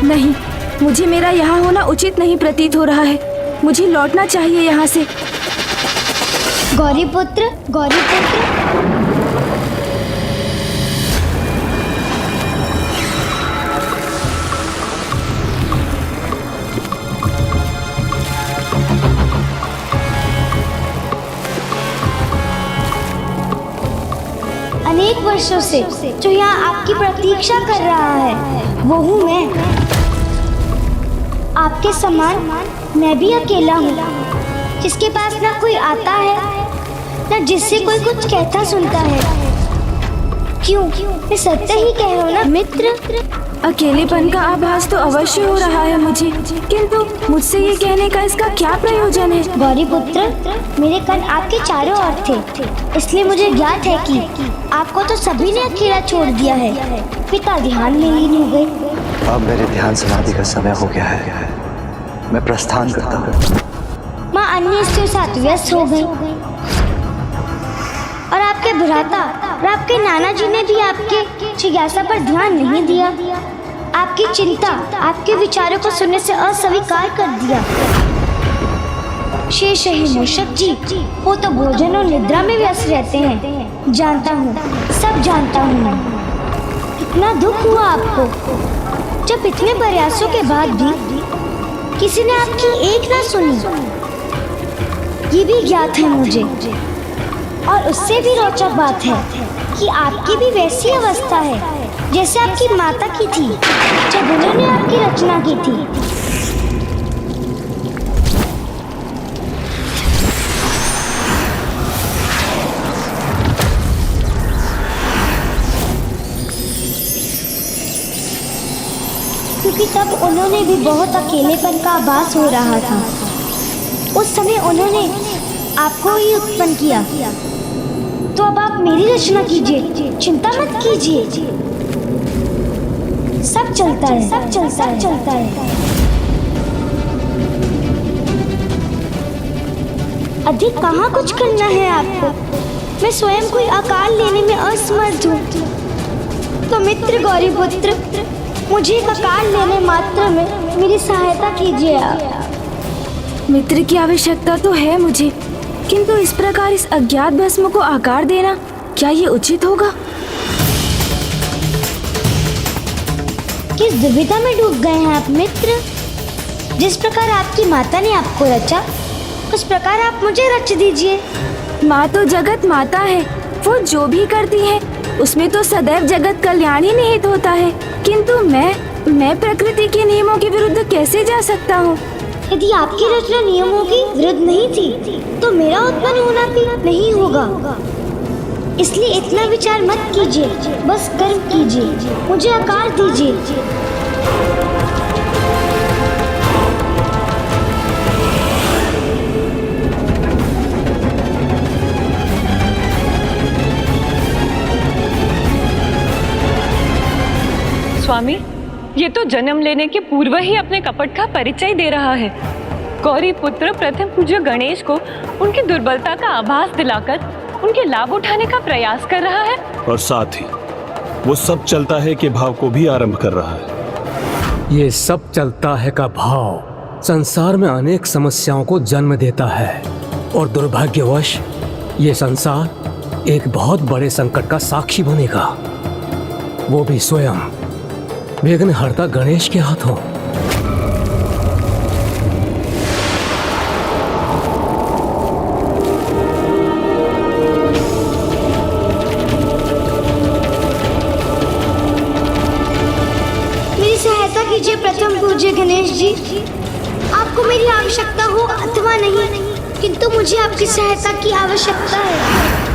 नहीं, मुझे मेरा यहाँ होना उचित नहीं प्रतीत हो रहा है। मुझे लौटना चाहिए यहाँ से। गौरीपुत्र, गौरीपुत्र। अनेक वर्षों से जो यहाँ आपकी प्रतीक्षा कर रहा है वो हूँ मैं। आपके समान मैं भी अकेला हूँ, जिसके पास ना कोई आता है न जिससे कोई कुछ कहता सुनता है। क्यों? मैं सत्य ही कह रहा हूँ ना मित्र। अकेलेपन का आभास तो अवश्य हो रहा है मुझे, किंतु मुझसे ये कहने का इसका क्या प्रयोजन है? गौरीपुत्र, मेरे कण आपके चारों ओर थे, इसलिए मुझे ज्ञात है कि आपको तो सभी ने अकेला छोड़ दिया है। पिता ध्यान में लीन हो गए। अब मेरे ध्यान समाधि का समय हो गया है, मैं प्रस्थान करता हूँ। माँ अन्य के साथ व्यस्त हो गई और आपके भ्राता और आपके नाना जी ने भी आपके जिज्ञासा पर ध्यान नहीं दिया। आपकी चिंता आपके विचारों को सुनने से अस्वीकार कर दिया। शेष ही मूषक जी, वो तो भोजन और निद्रा में व्यस्त रहते हैं। जानता हूँ, सब जानता हूँ मैं। कितना दुख हुआ आपको जब इतने प्रयासों के बाद भी किसी ने आपकी एक ना सुनी। ये भी ज्ञात है मुझे, और उससे भी रोचक बात है कि आपकी भी वैसी अवस्था है जैसे आपकी माता की थी जब उन्होंने आपकी रचना की थी। क्योंकि तब उन्होंने भी बहुत अकेलेपन का आभास हो रहा था। उस समय उन्होंने आपको ही उत्पन्न किया। तो अब आप मेरी रचना कीजिए, चिंता मत कीजिए। सब चलता है, सब चलता है। अधिक कहाँ कुछ करना है आपको? मैं स्वयं कोई आकार लेने में असमर्थ हूँ। तो मित्र गौरीपुत्र, मुझे एक आकार लेने मात्र में मेरी सहायता कीजिए आप। मित्र की आवश्यकता तो है मुझे, किंतु इस प्रकार इस अज्ञात भस्म को आकार देना क्या ये उचित होगा? किस दुविधा में डूब गए हैं आप मित्र? जिस प्रकार आपकी माता ने आपको रचा, उस प्रकार आप मुझे रच दीजिए। माँ तो जगत माता है, वो जो भी करती है उसमें तो सदैव जगत कल्याण ही निहित होता है। किंतु मैं प्रकृति के नियमों के विरुद्ध कैसे जा सकता हूँ? यदि आपकी रचना नियमों की विरुद्ध नहीं थी तो मेरा उत्पन्न होना भी नहीं होगा। इसलिए इतना विचार मत कीजिए, बस कर्म कीजिए, मुझे आकार दीजिए। स्वामी, ये तो जन्म लेने के पूर्व ही अपने कपट का परिचय दे रहा है। गौरी पुत्र प्रथम पूज्य गणेश को उनकी दुर्बलता का आभास दिलाकर उनके लाभ उठाने का प्रयास कर रहा है, और साथ ही वो सब चलता है कि भाव को भी आरंभ कर रहा है। ये सब चलता है का भाव संसार में अनेक समस्याओं को जन्म देता है, और दुर्भाग्यवश ये संसार एक बहुत बड़े संकट का साक्षी बनेगा, वो भी स्वयं विघ्नहर्ता गणेश के हाथों। मेरी सहायता कीजिए प्रथम पूज्य गणेश जी। आपको मेरी आवश्यकता हो अथवा नहीं, किंतु मुझे आपकी सहायता की आवश्यकता है।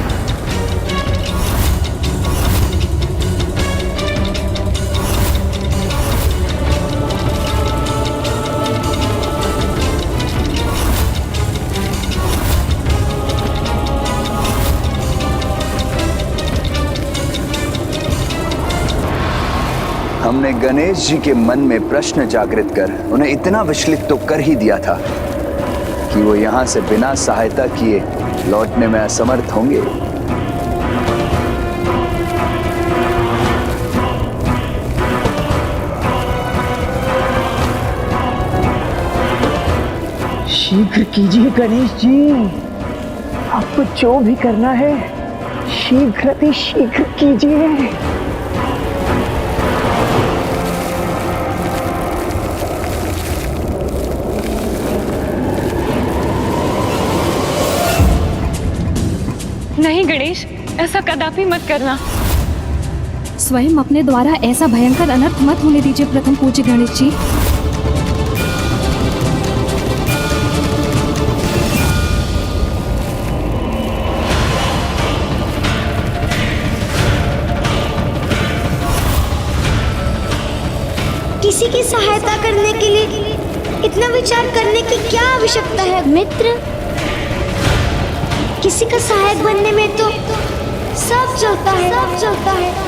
हमने गणेश जी के मन में प्रश्न जागृत कर उन्हें इतना विचलित तो कर ही दिया था कि वो यहाँ से बिना सहायता किए लौटने में असमर्थ होंगे। शीघ्र कीजिए गणेश जी, आपको जो भी करना है शीघ्र कीजिए। नहीं गणेश, ऐसा कदापि मत करना। स्वयं अपने द्वारा ऐसा भयंकर अनर्थ मत होने दीजिए प्रथम पूज्य गणेश जी। किसी की सहायता करने के लिए इतना विचार करने की क्या आवश्यकता है मित्र? किसी का सहायक बनने में तो सब चलता है।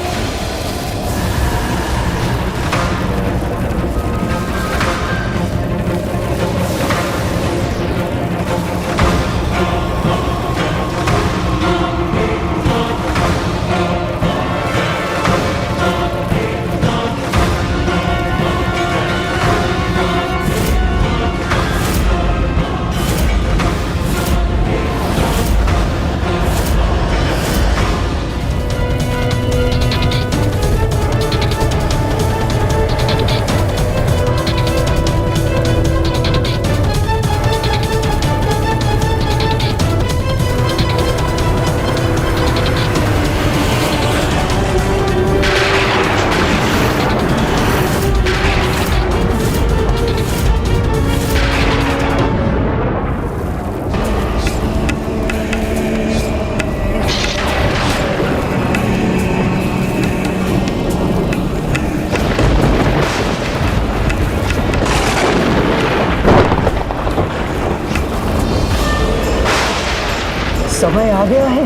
समय आ गया है,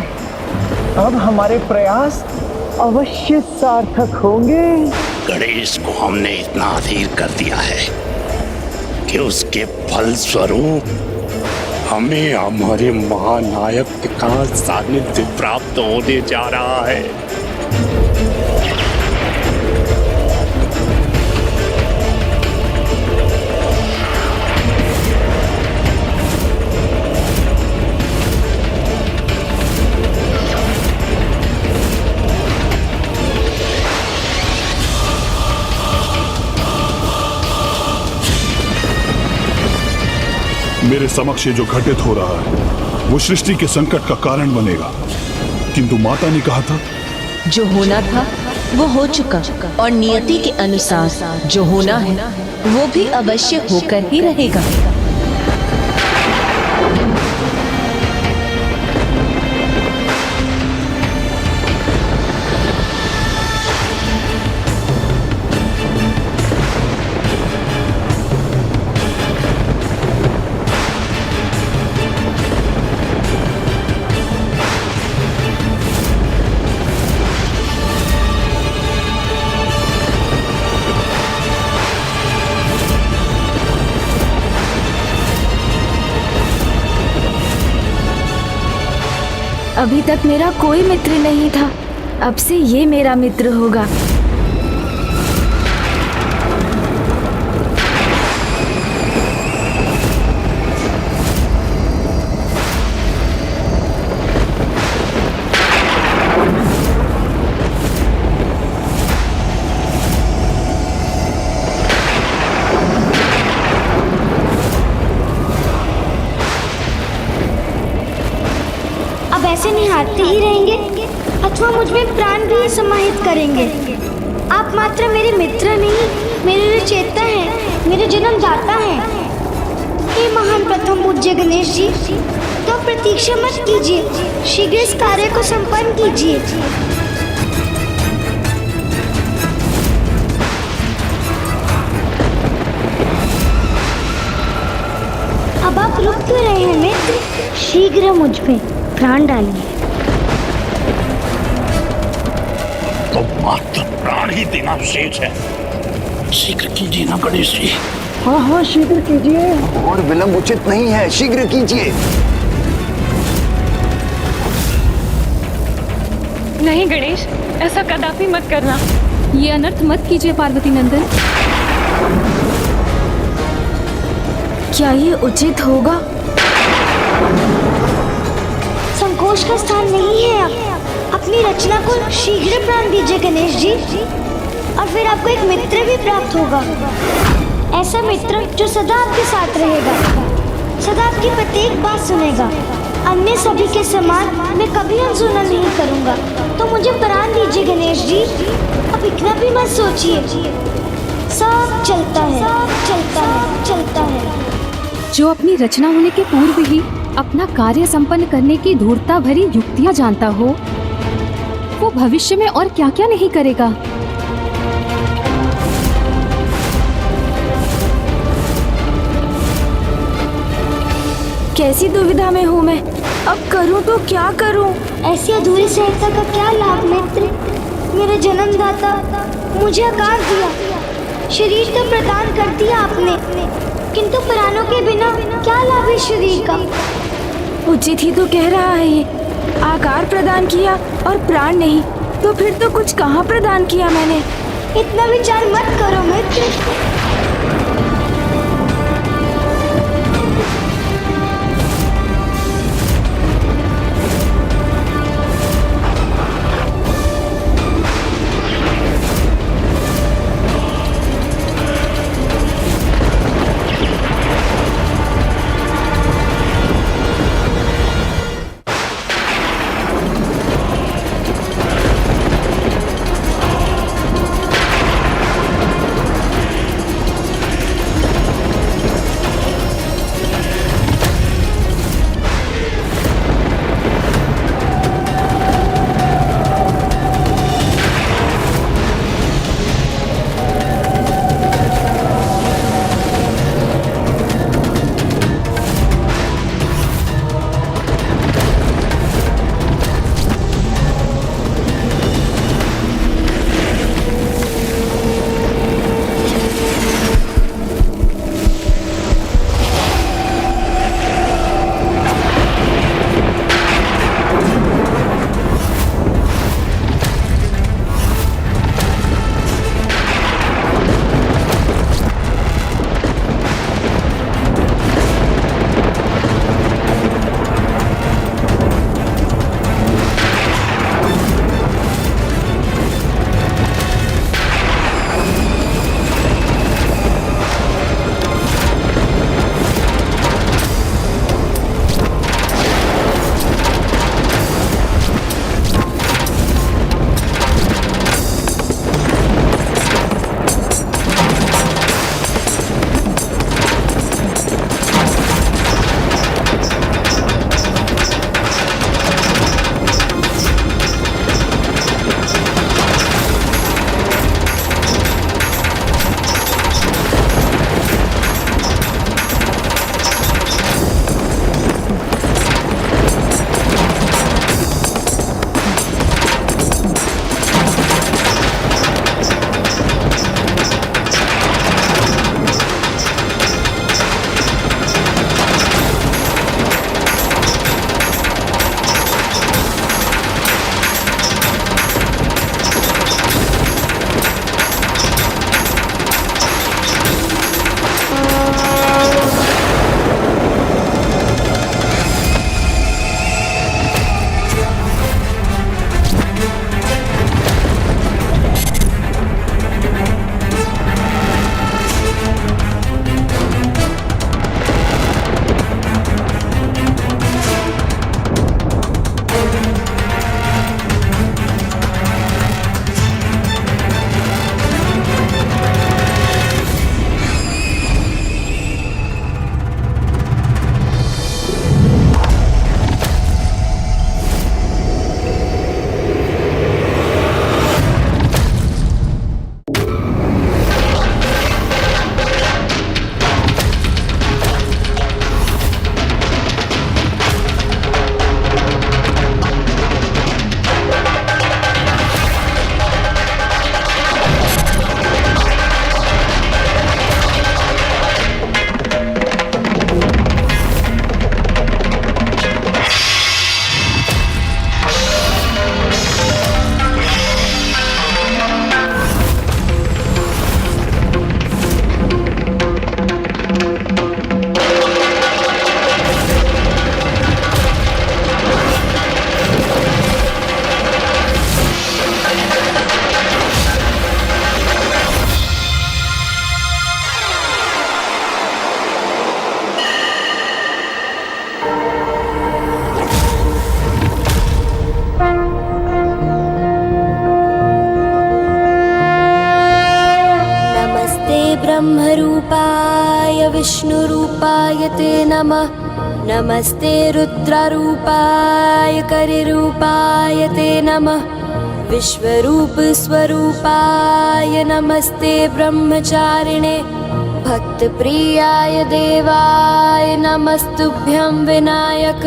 अब हमारे प्रयास अवश्य सार्थक होंगे। गणेश को हमने इतना अधीर कर दिया है कि उसके फल स्वरूप हमें हमारे महानायक का सानिध्य प्राप्त होने जा रहा है। मेरे समक्ष जो घटित हो रहा है वो सृष्टि के संकट का कारण बनेगा, किंतु माता ने कहा था जो होना था वो हो चुका, और नियति के अनुसार जो होना है वो भी अवश्य होकर ही रहेगा। अभी तक मेरा कोई मित्र नहीं था, अब से ये मेरा मित्र होगा। अब ऐसे निहारते ही रहेंगे अथवा मुझ में प्राण भी समाहित करेंगे। आप मात्र मेरे मित्र नहीं, मेरे चेता हैं, मेरे जन्मदाता हैं। हे महान प्रथम पूज्य गणेश जी, तो प्रतीक्षा मत कीजिए, शीघ्र इस कार्य को संपन्न कीजिए। अब आप रुक क्यों रहे हैं मित्र? शीघ्र मुझ पे प्राण डालिए। तो मात्र प्राण ही देना शेष है। शीघ्र कीजिए ना गणेश जी। हाँ हाँ शीघ्र कीजिए। और विलंब उचित नहीं है, शीघ्र कीजिए। नहीं गणेश, ऐसा कदापि मत करना। ये अनर्थ मत कीजिए पार्वती नंदन। क्या ये उचित होगा? संकोच का स्थान नहीं है। आप अपनी रचना को शीघ्र प्राण दीजिए गणेश जी, और फिर आपको एक मित्र भी प्राप्त होगा। ऐसा मित्र जो सदा आपके साथ रहेगा, सदा आपकी प्रत्येक बात सुनेगा। अन्य सभी के समान मैं कभी अनसुना नहीं करूंगा। तो मुझे प्राण दीजिए गणेश जी, अब इतना भी मत सोचिए। सब चलता है, सब चलता है, चलता है। जो अपनी रचना होने के पूर्व ही अपना कार्य संपन्न करने की धूर्ता भरी युक्तियां जानता हो, वो भविष्य में और क्या क्या नहीं करेगा। कैसी दुविधा में हूँ मैं, अब करूँ तो क्या करूँ? ऐसी अधूरी सहायता का क्या लाभ मित्र? मेरे जन्मदाता, मुझे आकार दिया, शरीर तो प्रदान कर दिया आपने, किंतु प्राणों के बिना क्या लाभ है शरीर का? उचित ही तो कह रहा है ये, आकार प्रदान किया और प्राण नहीं, तो फिर तो कुछ कहाँ प्रदान किया मैंने। इतना विचार मत करो मित्र। ब्रह्मरूपाय विष्णुरूपाय ते नमः। नमस्ते रुद्ररूपाय करिरूपाय ते नमः। विश्वरूप स्वरूपाय नमस्ते ब्रह्मचारिणे। भक्तप्रियाय देवाय नमस्तुभ्यं विनायक।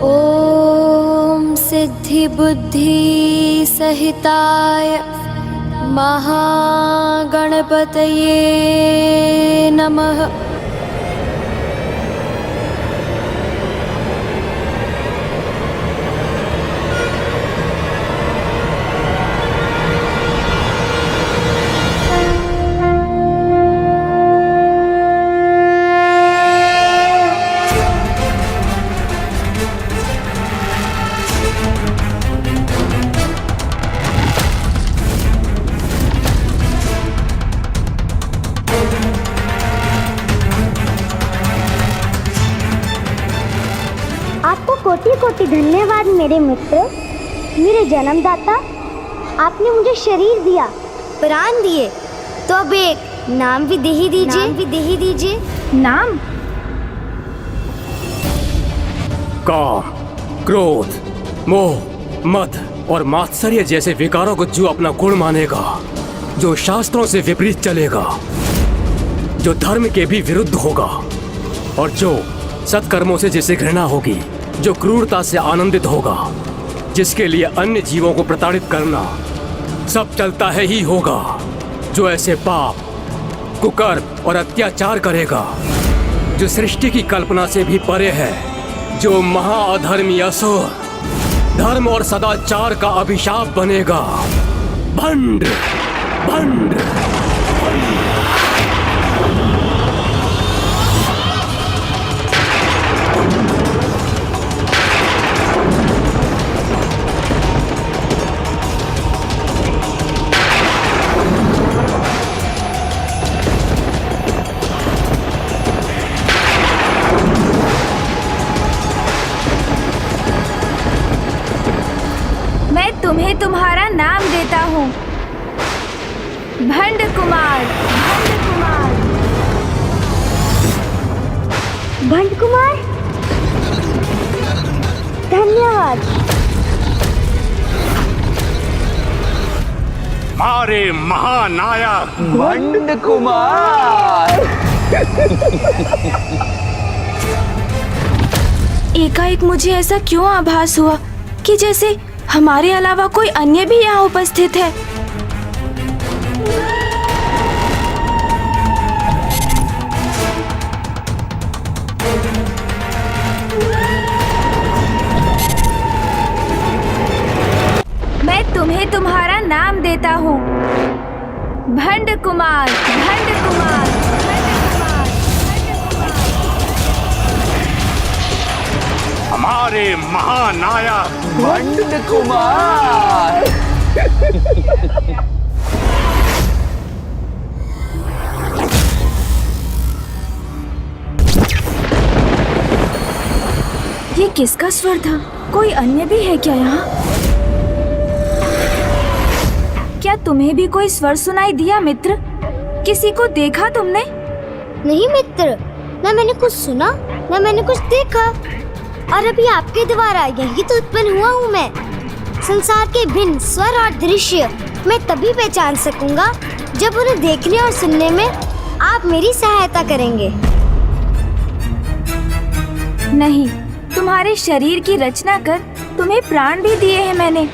ओम सिद्धि बुद्धि सहिताय महागणपतये नमः। आपको कोटि कोटि धन्यवाद मेरे मित्र, मेरे जन्मदाता। आपने मुझे शरीर दिया, प्राण दिए, तो अब एक नाम भी दे ही दीजिए। नाम? काम, क्रोध, मोह, मद और मात्सर्य जैसे विकारों को जो अपना गुण मानेगा, जो शास्त्रों से विपरीत चलेगा, जो धर्म के भी विरुद्ध होगा और जो सत्कर्मों से जिसे घृणा होगी, जो क्रूरता से आनंदित होगा, जिसके लिए अन्य जीवों को प्रताड़ित करना सब चलता है ही होगा, जो ऐसे पाप, कुकर्म और अत्याचार करेगा, जो सृष्टि की कल्पना से भी परे है, जो महाअधर्मी असुर, धर्म और सदाचार का अभिशाप बनेगा। भंड, भंड। तुम्हें तुम्हारा नाम देता हूँ, भंड कुमार। भंड कुमार, धन्यवाद। हमारे महानायक भंड कुमार। एकाएक मुझे ऐसा क्यों आभास हुआ कि जैसे हमारे अलावा कोई अन्य भी यहाँ उपस्थित है। मैं तुम्हें तुम्हारा नाम देता हूँ, भंड कुमार, भंड कुमार। हमारे महानायक भंड कुमार। ये किसका स्वर था? कोई अन्य भी है क्या यहाँ? क्या तुम्हें भी कोई स्वर सुनाई दिया मित्र? किसी को देखा तुमने? नहीं मित्र, न मैंने कुछ सुना न मैंने कुछ देखा। और अभी आपके द्वारा यही तो उत्पन्न हुआ हूँ मैं। संसार के भिन्न स्वर और दृश्य मैं तभी पहचान सकूंगा जब उन्हें देखने और सुनने में आप मेरी सहायता करेंगे। नहीं, तुम्हारे शरीर की रचना कर तुम्हें प्राण भी दिए हैं मैंने,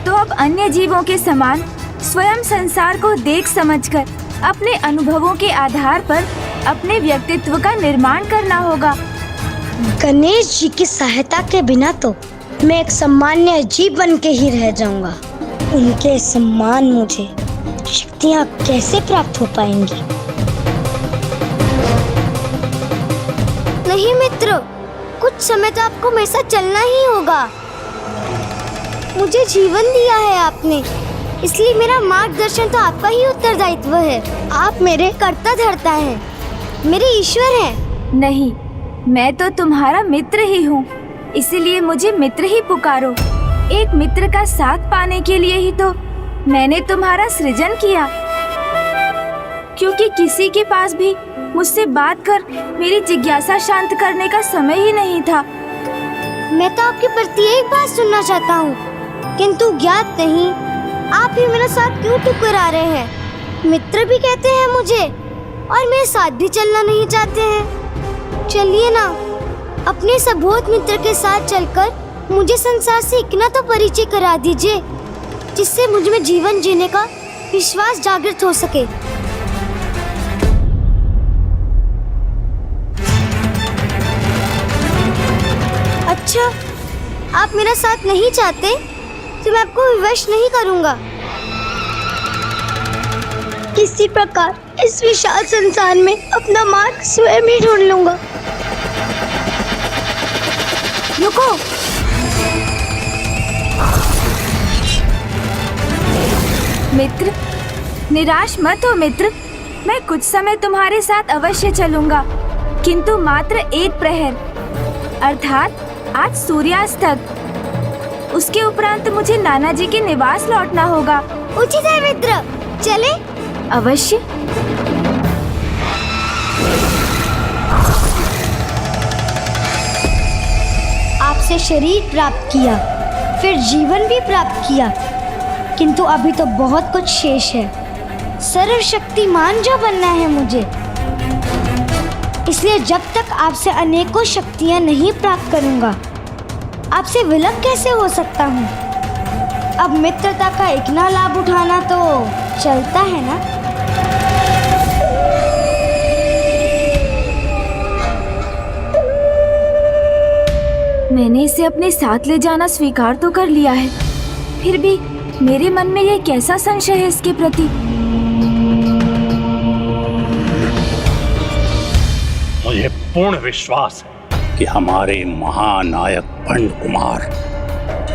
तो अब अन्य जीवों के समान स्वयं संसार को देख समझकर अपने अनुभवों के आधार पर अपने व्यक्तित्व का निर्माण करना होगा। गणेश जी की सहायता के बिना तो मैं एक सामान्य जीव बन के ही रह जाऊंगा। उनके सम्मान मुझे शक्तियाँ कैसे प्राप्त हो पाएंगी? नहीं मित्र, कुछ समय तो आपको मेरे साथ चलना ही होगा। मुझे जीवन दिया है आपने, इसलिए मेरा मार्गदर्शन तो आपका ही उत्तरदायित्व है। आप मेरे कर्ता धर्ता हैं, मेरे ईश्वर हैं। नहीं, मैं तो तुम्हारा मित्र ही हूँ, इसीलिए मुझे मित्र ही पुकारो। एक मित्र का साथ पाने के लिए ही तो मैंने तुम्हारा सृजन किया। क्योंकि किसी के पास भी मुझसे बात कर मेरी जिज्ञासा शांत करने का समय ही नहीं था। मैं तो आपके प्रति एक बात सुनना चाहता हूँ, किंतु ज्ञात नहीं आप ही मेरा साथ क्यों ठुकरा रहे हैं। मित्र भी कहते हैं मुझे और मेरे साथ भी चलना नहीं चाहते हैं। चलिए ना, अपने सबोध मित्र के साथ चलकर मुझे संसार से इतना तो परिचय करा दीजिए जिससे मुझ में जीवन जीने का विश्वास जागृत हो सके। अच्छा, आप मेरा साथ नहीं चाहते तो मैं आपको विवश नहीं करूंगा। किसी प्रकार इस विशाल संसार में अपना मार्ग स्वयं ही ढूंढ लूंगा। रुको, मित्र, निराश मत हो मित्र। मैं कुछ समय तुम्हारे साथ अवश्य चलूंगा, किंतु मात्र एक प्रहर, अर्थात आज सूर्यास्त तक। उसके उपरांत मुझे नाना जी के निवास लौटना होगा। उचित है मित्र, चले? अवश्य। आपसे शरीर प्राप्त किया, फिर जीवन भी प्राप्त किया, किंतु अभी तो बहुत कुछ शेष है। सर्वशक्तिमान जो बनना है मुझे, इसलिए जब तक आपसे अनेकों शक्तियां नहीं प्राप्त करूंगा, आपसे विलग कैसे हो सकता हूँ। अब मित्रता का इतना लाभ उठाना तो चलता है ना। मैंने इसे अपने साथ ले जाना स्वीकार तो कर लिया है, फिर भी मेरे मन में यह कैसा संशय है इसके प्रति। मुझे पूर्ण विश्वास है कि हमारे महानायक भंड कुमार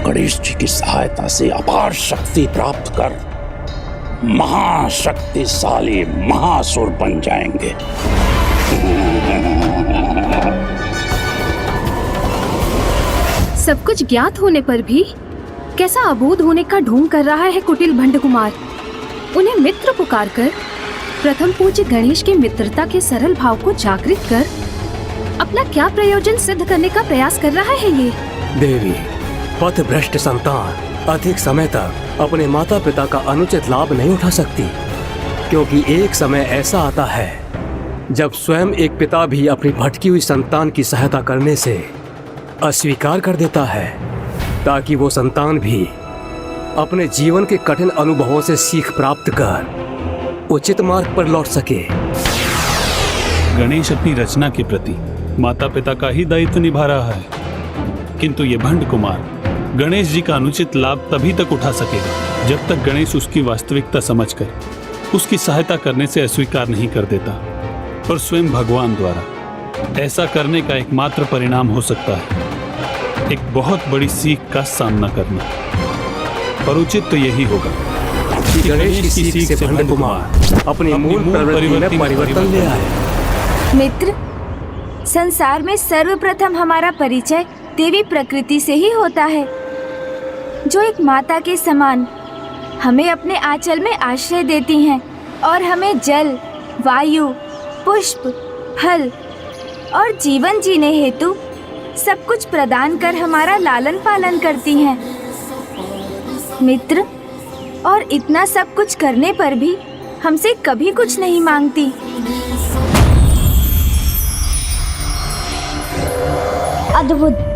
गणेश जी की सहायता से अपार शक्ति प्राप्त कर महाशक्तिशाली महासुर बन जाएंगे। सब कुछ ज्ञात होने पर भी कैसा अबोध होने का ढोंग कर रहा है कुटिल भंड कुमार। उन्हें मित्र पुकार कर प्रथम पूज्य गणेश की मित्रता के सरल भाव को जागृत कर अपना क्या प्रयोजन सिद्ध करने का प्रयास कर रहा है ये। देवी, पथ भ्रष्ट संतान अधिक समय तक अपने माता पिता का अनुचित लाभ नहीं उठा सकती, क्योंकि एक समय ऐसा आता है जब स्वयं एक पिता भी अपनी भटकी हुई संतान की सहायता करने से अस्वीकार कर देता है, ताकि वो संतान भी अपने जीवन के कठिन अनुभवों से सीख प्राप्त कर उचित मार्ग पर लौट सके। गणेश अपनी रचना के प्रति माता पिता का ही दायित्व निभा रहा है, किंतु ये भंड कुमार गणेश जी का अनुचित लाभ तभी तक उठा सकेगा जब तक गणेश उसकी वास्तविकता समझकर उसकी सहायता करने से अस्वीकार नहीं कर देता। और स्वयं भगवान द्वारा ऐसा करने का एकमात्र परिणाम हो सकता है एक बहुत बड़ी सीख का सामना करना। पर उचित तो यही होगा कि गणेश की सीख से भंड कुमार अपनी मूल प्रवृत्ति में परिवर्तन ले आए। मित्र, संसार में सर्वप्रथम हमारा परिचय देवी प्रकृति से ही होता है, जो एक माता के समान हमें अपने आंचल में आश्रय देती हैं और हमें जल, वायु, पुष्प, फल और जीवन जीने हेतु सब कुछ प्रदान कर हमारा लालन पालन करती हैं। मित्र, और इतना सब कुछ करने पर भी हमसे कभी कुछ नहीं मांगती। अद्भुत।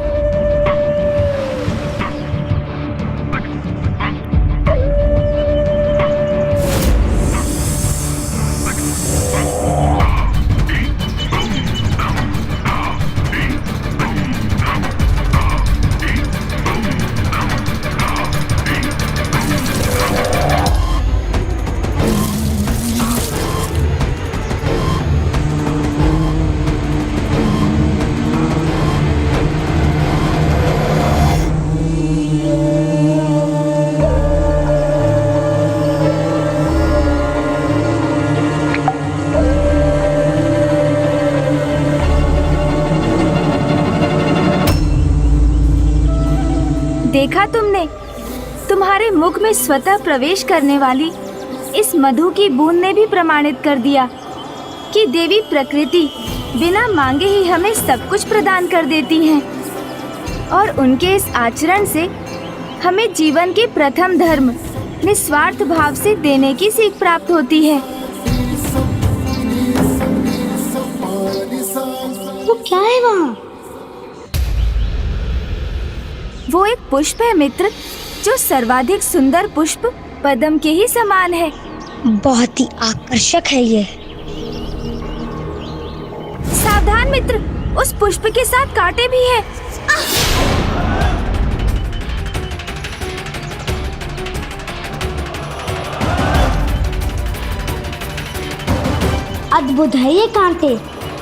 देखा तुमने, तुम्हारे मुख में स्वतः प्रवेश करने वाली इस मधु की बूंद ने भी प्रमाणित कर दिया कि देवी प्रकृति बिना मांगे ही हमें सब कुछ प्रदान कर देती हैं और उनके इस आचरण से हमें जीवन के प्रथम धर्म निस्वार्थ भाव से देने की सीख प्राप्त होती है। वो क्या है वहाँ? वो एक पुष्प है मित्र, जो सर्वाधिक सुंदर पुष्प पद्म के ही समान है। बहुत ही आकर्षक है ये। सावधान मित्र, उस पुष्प के साथ कांटे भी है। अद्भुत है ये कांटे।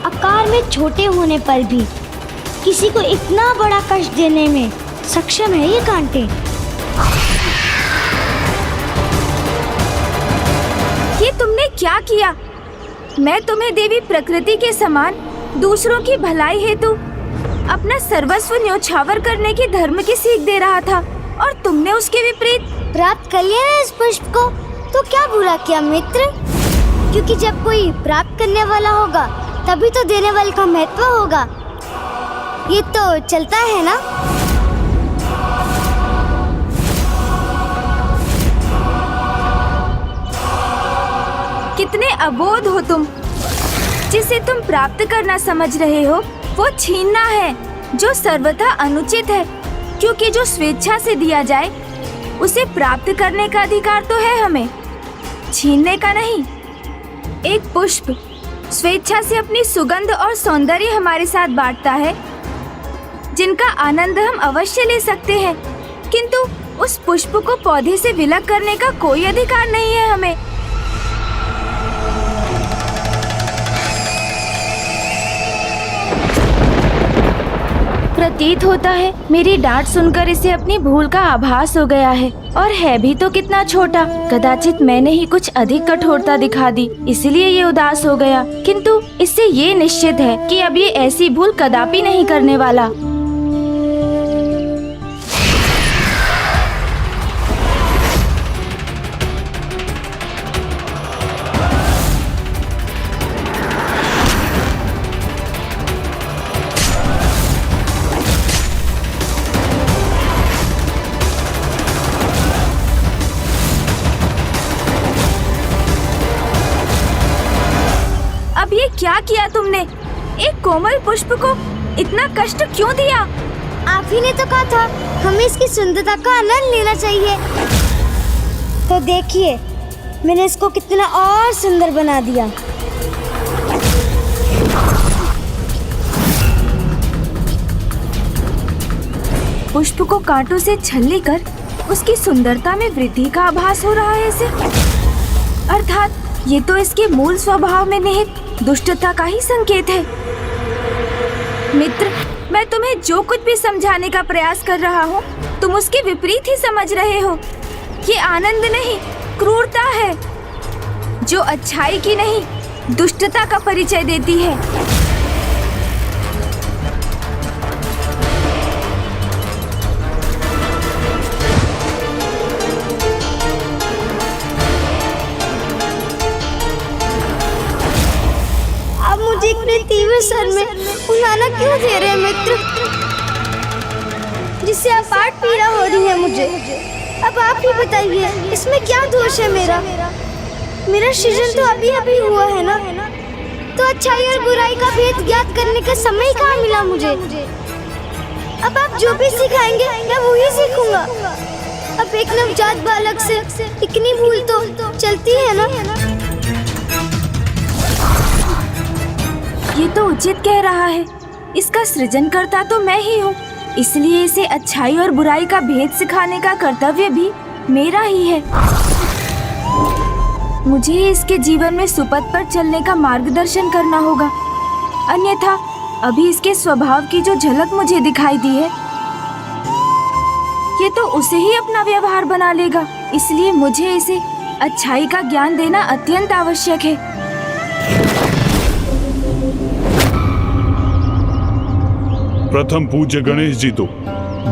आकार में छोटे होने पर भी किसी को इतना बड़ा कष्ट देने में सक्षम है ये कांटे। ये तुमने क्या किया? मैं तुम्हें देवी प्रकृति के समान दूसरों की भलाई हेतु अपना सर्वस्व न्योछावर करने की धर्म की सीख दे रहा था और तुमने उसके विपरीत प्राप्त कर लिया है इस पुष्प को, तो क्या बुरा किया मित्र? क्योंकि जब कोई प्राप्त करने वाला होगा तभी तो देने वाले का महत्व होगा। ये तो चलता है ना। कितने अबोध हो तुम। जिसे तुम प्राप्त करना समझ रहे हो वो छीनना है, जो सर्वथा अनुचित है, क्योंकि जो स्वेच्छा से दिया जाए उसे प्राप्त करने का अधिकार तो है हमें, छीनने का नहीं। एक पुष्प स्वेच्छा से अपनी सुगंध और सौंदर्य हमारे साथ बांटता है, जिनका आनंद हम अवश्य ले सकते हैं, किंतु उस पुष्प को पौधे से विलग करने का कोई अधिकार नहीं है हमें। प्रतीत होता है मेरी डांट सुनकर इसे अपनी भूल का आभास हो गया है, और है भी तो कितना छोटा। कदाचित मैंने ही कुछ अधिक कठोरता दिखा दी, इसलिए ये उदास हो गया, किंतु इससे ये निश्चित है कि अब ये ऐसी भूल कदापि नहीं करने वाला। अब ये क्या किया तुमने? एक कोमल पुष्प को इतना कष्ट क्यों दिया? आप ही ने तो कहा था हमें इसकी सुंदरता का आनंद लेना चाहिए। तो देखिए मैंने इसको कितना और सुंदर बना दिया। पुष्प को कांटों से छलनी कर उसकी सुंदरता में वृद्धि का आभास हो रहा है इसे। अर्थात ये तो इसके मूल स्वभाव में निहित दुष्टता का ही संकेत है। मित्र, मैं तुम्हें जो कुछ भी समझाने का प्रयास कर रहा हूँ तुम उसके विपरीत ही समझ रहे हो। ये आनंद नहीं, क्रूरता है, जो अच्छाई की नहीं दुष्टता का परिचय देती है। मुझे इतने तीव्र सर में उठाना क्यों दे रहे हैं मित्र, जिससे अपार पीड़ा हो रही है मुझे। अब आप ही बताइए इसमें क्या दोष है मेरा? मेरा सृजन तो अभी अभी हुआ है ना, तो अच्छाई और बुराई का भेद ज्ञात करने का समय कहाँ मिला मुझे? अब आप जो भी सिखाएंगे मैं वही सीखूंगा। अब एक नवजात बालक से इतनी भूल तो चलती है ना। ये तो उचित कह रहा है, इसका सृजनकर्ता तो मैं ही हूँ, इसलिए इसे अच्छाई और बुराई का भेद सिखाने का कर्तव्य भी मेरा ही है। मुझे इसके जीवन में सुपथ पर चलने का मार्गदर्शन करना होगा, अन्यथा अभी इसके स्वभाव की जो झलक मुझे दिखाई दी है ये तो उसे ही अपना व्यवहार बना लेगा, इसलिए मुझे इसे अच्छाई का ज्ञान देना अत्यंत आवश्यक है। प्रथम पूज्य गणेश जी तो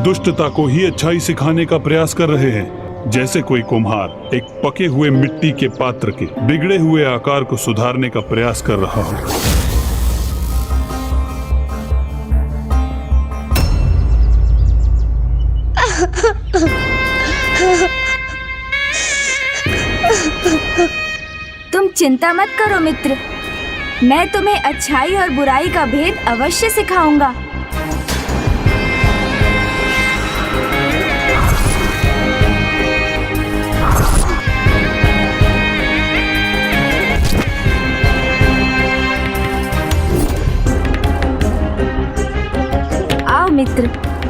दुष्टता को ही अच्छाई सिखाने का प्रयास कर रहे हैं, जैसे कोई कुम्हार एक पके हुए मिट्टी के पात्र के बिगड़े हुए आकार को सुधारने का प्रयास कर रहा हो। तुम चिंता मत करो मित्र, मैं तुम्हें अच्छाई और बुराई का भेद अवश्य सिखाऊंगा। आओ मित्र,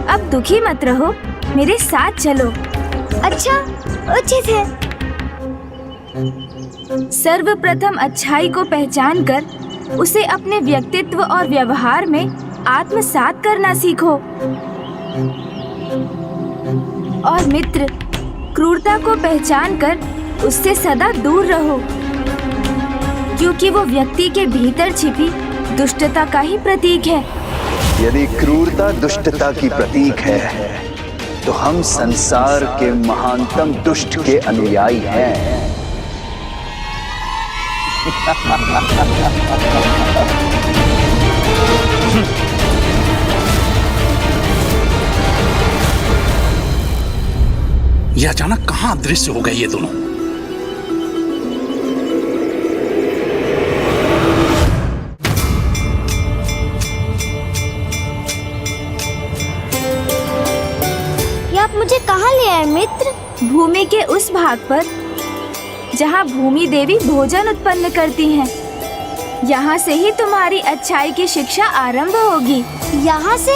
अब दुखी मत रहो, मेरे साथ चलो। अच्छा, उचित है। सर्वप्रथम अच्छाई को पहचान कर उसे अपने व्यक्तित्व और व्यवहार में आत्मसात करना सीखो। और मित्र, क्रूरता को पहचान कर उससे सदा दूर रहो, क्योंकि वो व्यक्ति के भीतर छिपी दुष्टता का ही प्रतीक है। यदि क्रूरता दुष्टता की प्रतीक है तो हम संसार के महानतम दुष्ट के अनुयायी हैं। ये अचानक कहाँ अदृश्य हो गए ये दोनों? आप मुझे कहाँ ले आए मित्र? भूमि के उस भाग पर जहाँ भूमि देवी भोजन उत्पन्न करती हैं। यहाँ से ही तुम्हारी अच्छाई की शिक्षा आरंभ होगी। यहाँ से?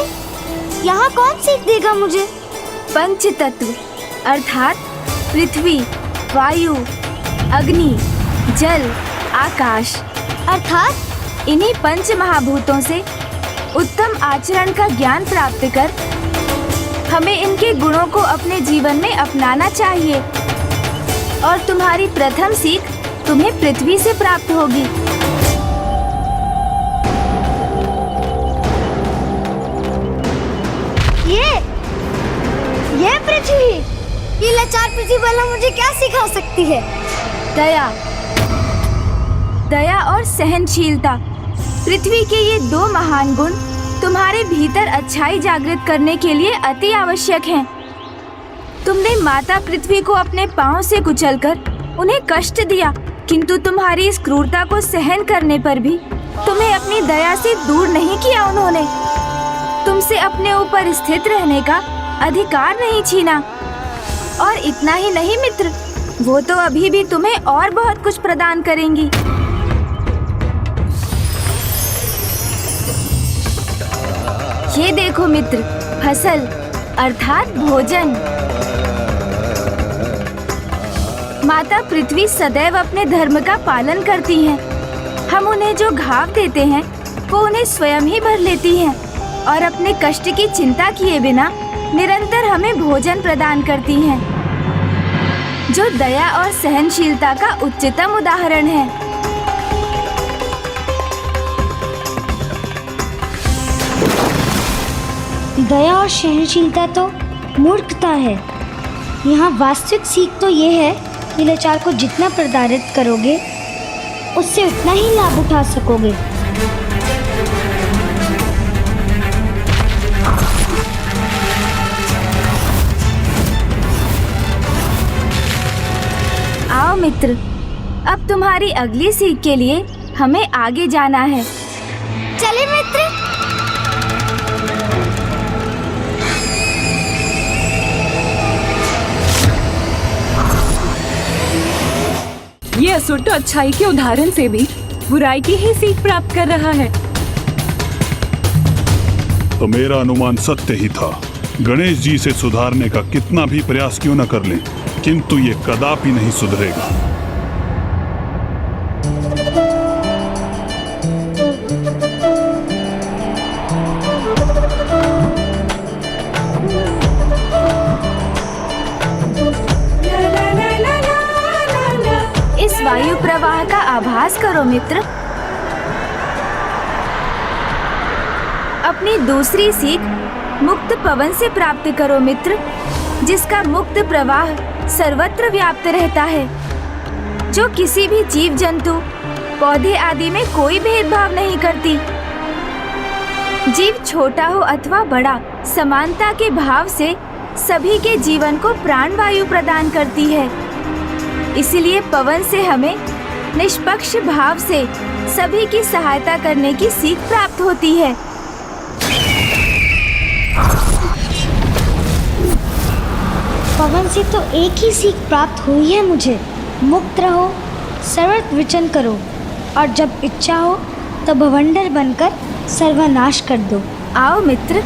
यहाँ कौन सीख देगा मुझे? पंच तत्व अर्थात पृथ्वी, वायु, अग्नि, जल, आकाश, अर्थात इन्हीं पंच महाभूतों से उत्तम आचरण का ज्ञान प्राप्त कर हमें इनके गुणों को अपने जीवन में अपनाना चाहिए। और तुम्हारी प्रथम सीख तुम्हें पृथ्वी से प्राप्त होगी। ये पृथ्वी, ये लाचार पृथ्वी वाला मुझे क्या सिखा सकती है? दया, दया और सहनशीलता, पृथ्वी के ये दो महान गुण तुम्हारे भीतर अच्छाई जागृत करने के लिए अति आवश्यक हैं। तुमने माता पृथ्वी को अपने पांव से कुचलकर उन्हें कष्ट दिया, किंतु तुम्हारी इस क्रूरता को सहन करने पर भी तुम्हें अपनी दया से दूर नहीं किया उन्होंने। तुमसे अपने ऊपर स्थित रहने का अधिकार नहीं छीना। और इतना ही नहीं मित्र, वो तो अभी भी तुम्हें और बहुत कुछ प्रदान करेंगी। ये देखो मित्र, फसल अर्थात भोजन। माता पृथ्वी सदैव अपने धर्म का पालन करती हैं। हम उन्हें जो घाव देते हैं वो उन्हें स्वयं ही भर लेती हैं और अपने कष्ट की चिंता किए बिना निरंतर हमें भोजन प्रदान करती हैं, जो दया और सहनशीलता का उच्चतम उदाहरण है। दया और सहनशीलता तो मूर्खता है। यहाँ वास्तविक सीख तो ये है कि लाचार को जितना प्रताड़ित करोगे उससे उतना ही लाभ उठा सकोगे। आओ मित्र, अब तुम्हारी अगली सीख के लिए हमें आगे जाना है। चले मित्र। ये असुर तो अच्छाई के उदाहरण से भी बुराई की ही सीख प्राप्त कर रहा है। तो मेरा अनुमान सत्य ही था। गणेश जी से सुधारने का कितना भी प्रयास क्यों न कर लें, किंतु ये कदापि नहीं सुधरेगा। इस वायु प्रवाह का आभास करो मित्र। अपनी दूसरी सीख मुक्त पवन से प्राप्त करो मित्र, जिसका मुक्त प्रवाह सर्वत्र व्याप्त रहता है, जो किसी भी जीव जंतु, पौधे आदि में कोई भेदभाव नहीं करती। जीव छोटा हो अथवा बड़ा, समानता के भाव से सभी के जीवन को प्राणवायु प्रदान करती है। इसलिए पवन से हमें निष्पक्ष भाव से सभी की सहायता करने की सीख प्राप्त होती है। पवन से तो एक ही सीख प्राप्त हुई है मुझे, मुक्त रहो, सर्वत्र विचरण करो, और जब इच्छा हो तो भवंडर बनकर सर्वनाश कर दो। आओ मित्र।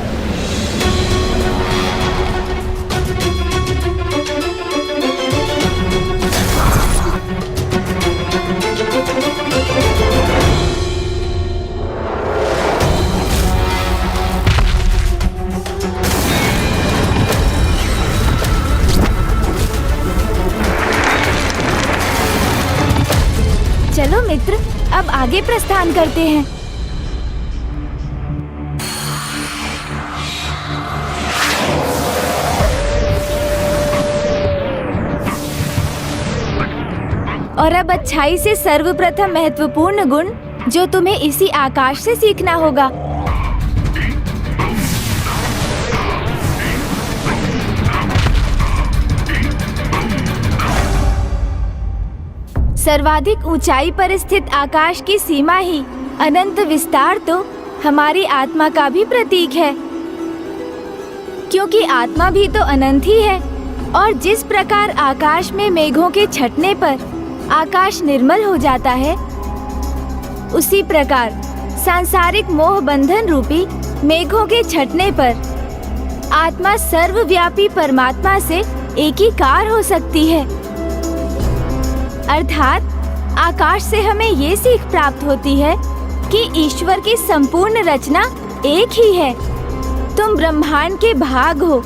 चलो मित्र, अब आगे प्रस्थान करते हैं। और अब अच्छाई से सर्वप्रथम महत्वपूर्ण गुण जो तुम्हें इसी आकाश से सीखना होगा। सर्वाधिक ऊंचाई पर स्थित आकाश की सीमा ही अनंत विस्तार तो हमारी आत्मा का भी प्रतीक है, क्योंकि आत्मा भी तो अनंत ही है। और जिस प्रकार आकाश में मेघों के छटने पर आकाश निर्मल हो जाता है, उसी प्रकार सांसारिक मोह बंधन रूपी मेघों के छटने पर आत्मा सर्वव्यापी परमात्मा से एकीकार हो सकती है। अर्थात आकाश से हमें ये सीख प्राप्त होती है कि ईश्वर की संपूर्ण रचना एक ही है। तुम ब्रह्मांड के भाग हो,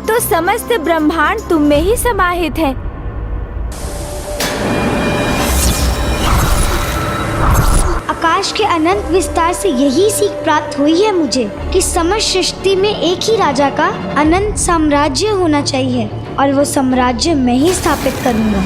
तो समस्त ब्रह्मांड तुम में ही समाहित है। आकाश के अनंत विस्तार से यही सीख प्राप्त हुई है मुझे कि समस्त सृष्टि में एक ही राजा का अनंत साम्राज्य होना चाहिए, और वो साम्राज्य मैं ही स्थापित करूंगा।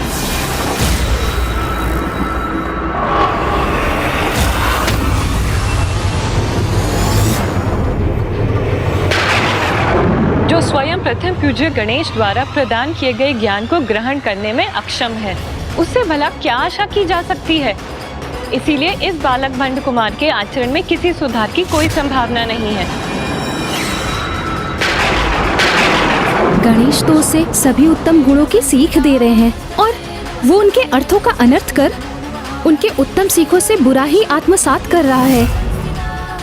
जो स्वयं प्रथम पूज्य गणेश द्वारा प्रदान किए गए ज्ञान को ग्रहण करने में अक्षम है, उससे भला क्या आशा की जा सकती है। इसीलिए इस बालक भंड कुमार के आचरण में किसी सुधार की कोई संभावना नहीं है। गणेश तो उसे सभी उत्तम गुणों की सीख दे रहे हैं, और वो उनके अर्थों का अनर्थ कर उनके उत्तम सीखों से बुरा ही आत्मसात कर रहा है।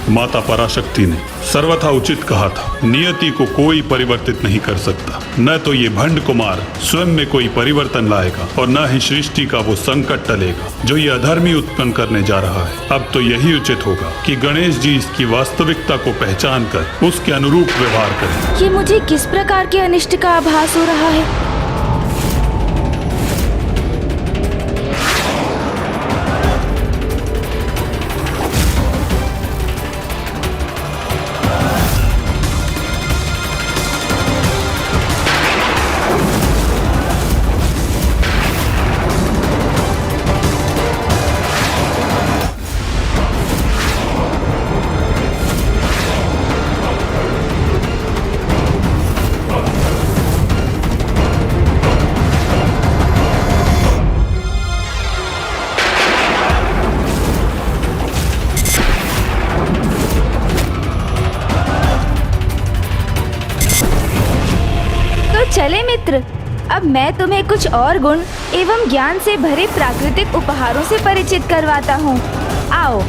माता पराशक्ति ने सर्वथा उचित कहा था, नियति को कोई परिवर्तित नहीं कर सकता। न तो ये भंड कुमार स्वयं में कोई परिवर्तन लाएगा, और न ही सृष्टि का वो संकट टलेगा जो ये अधर्मी उत्पन्न करने जा रहा है। अब तो यही उचित होगा कि गणेश जी इसकी वास्तविकता को पहचान कर उसके अनुरूप व्यवहार करें। ये मुझे किस प्रकार के अनिष्ट का आभास हो रहा है? चले मित्र, अब मैं तुम्हें कुछ और गुण एवं ज्ञान से भरे प्राकृतिक उपहारों से परिचित करवाता हूँ। आओ।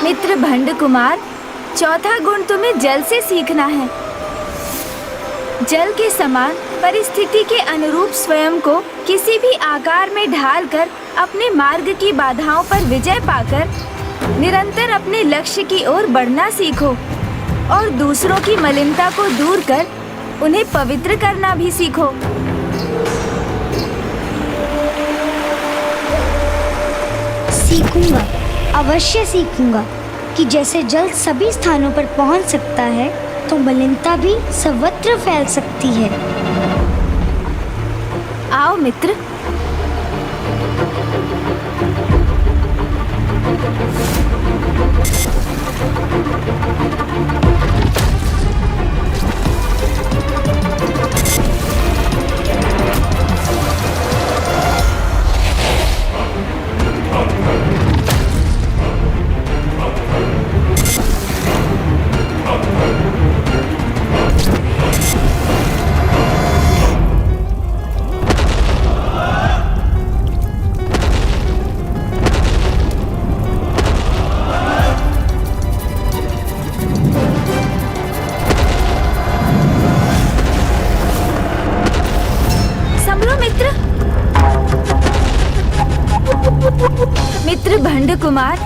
मित्र भंड कुमार, चौथा गुण तुम्हें जल से सीखना है। जल के समान परिस्थिति के अनुरूप स्वयं को किसी भी आकार में ढालकर अपने मार्ग की बाधाओं पर विजय पाकर निरंतर अपने लक्ष्य की ओर बढ़ना सीखो, और दूसरों की मलिनता को दूर कर उन्हें पवित्र करना भी सीखो। सीखूंगा, अवश्य सीखूंगा कि जैसे जल सभी स्थानों पर पहुंच सकता है, तो मलिनता भी सर्वत्र फैल सकती है। आओ मित्र। मित्र भंड कुमार,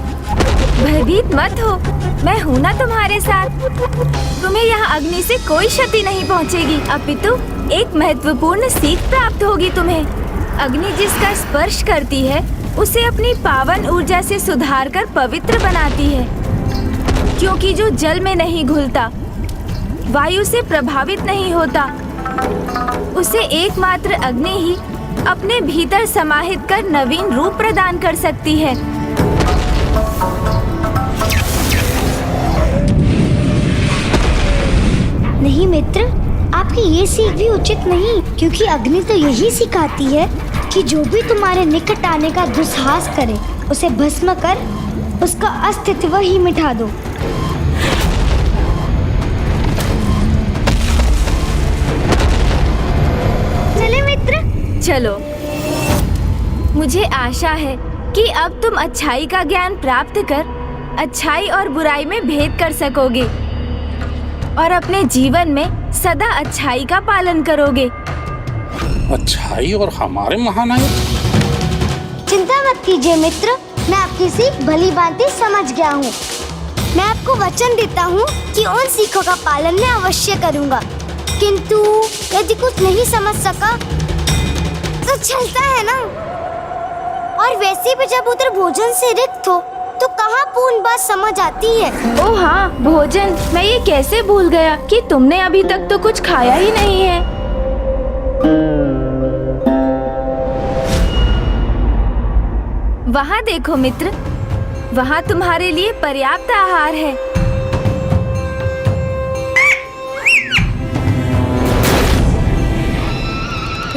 भयभीत मत हो, मैं हूँ ना तुम्हारे साथ। तुम्हें यहाँ अग्नि से कोई क्षति नहीं पहुँचेगी, अपितु एक महत्वपूर्ण सीख प्राप्त होगी तुम्हें। अग्नि जिसका स्पर्श करती है, उसे अपनी पावन ऊर्जा से सुधार कर पवित्र बनाती है, क्योंकि जो जल में नहीं घुलता, वायु से प्रभावित नहीं होता, उसे एकमात्र अग्नि ही अपने भीतर समाहित कर नवीन रूप प्रदान कर सकती है। नहीं मित्र, आपकी ये सीख भी उचित नहीं, क्योंकि अग्नि तो यही सिखाती है कि जो भी तुम्हारे निकट आने का दुस्साहस करे, उसे भस्म कर उसका अस्तित्व ही मिटा दो। चले मित्र। चलो। मुझे आशा है कि अब तुम अच्छाई का ज्ञान प्राप्त कर अच्छाई और बुराई में भेद कर सकोगे और अपने जीवन में सदा अच्छाई का पालन करोगे। अच्छाई और हमारे महानायक? चिंता मत कीजिए मित्र, मैं आपकी सीख भली भांति समझ गया हूँ। मैं आपको वचन देता हूँ कि उन सीखों का पालन मैं अवश्य करूँगा, किंतु यदि कुछ नहीं समझ सका तो चलता है ना। और वैसे भी जब उधर भोजन से रिक्त हो तो कहाँ पूर्ण बात समझ आती है। ओह हाँ, भोजन, मैं ये कैसे भूल गया कि तुमने अभी तक तो कुछ खाया ही नहीं है। वहाँ देखो मित्र, वहाँ तुम्हारे लिए पर्याप्त आहार है।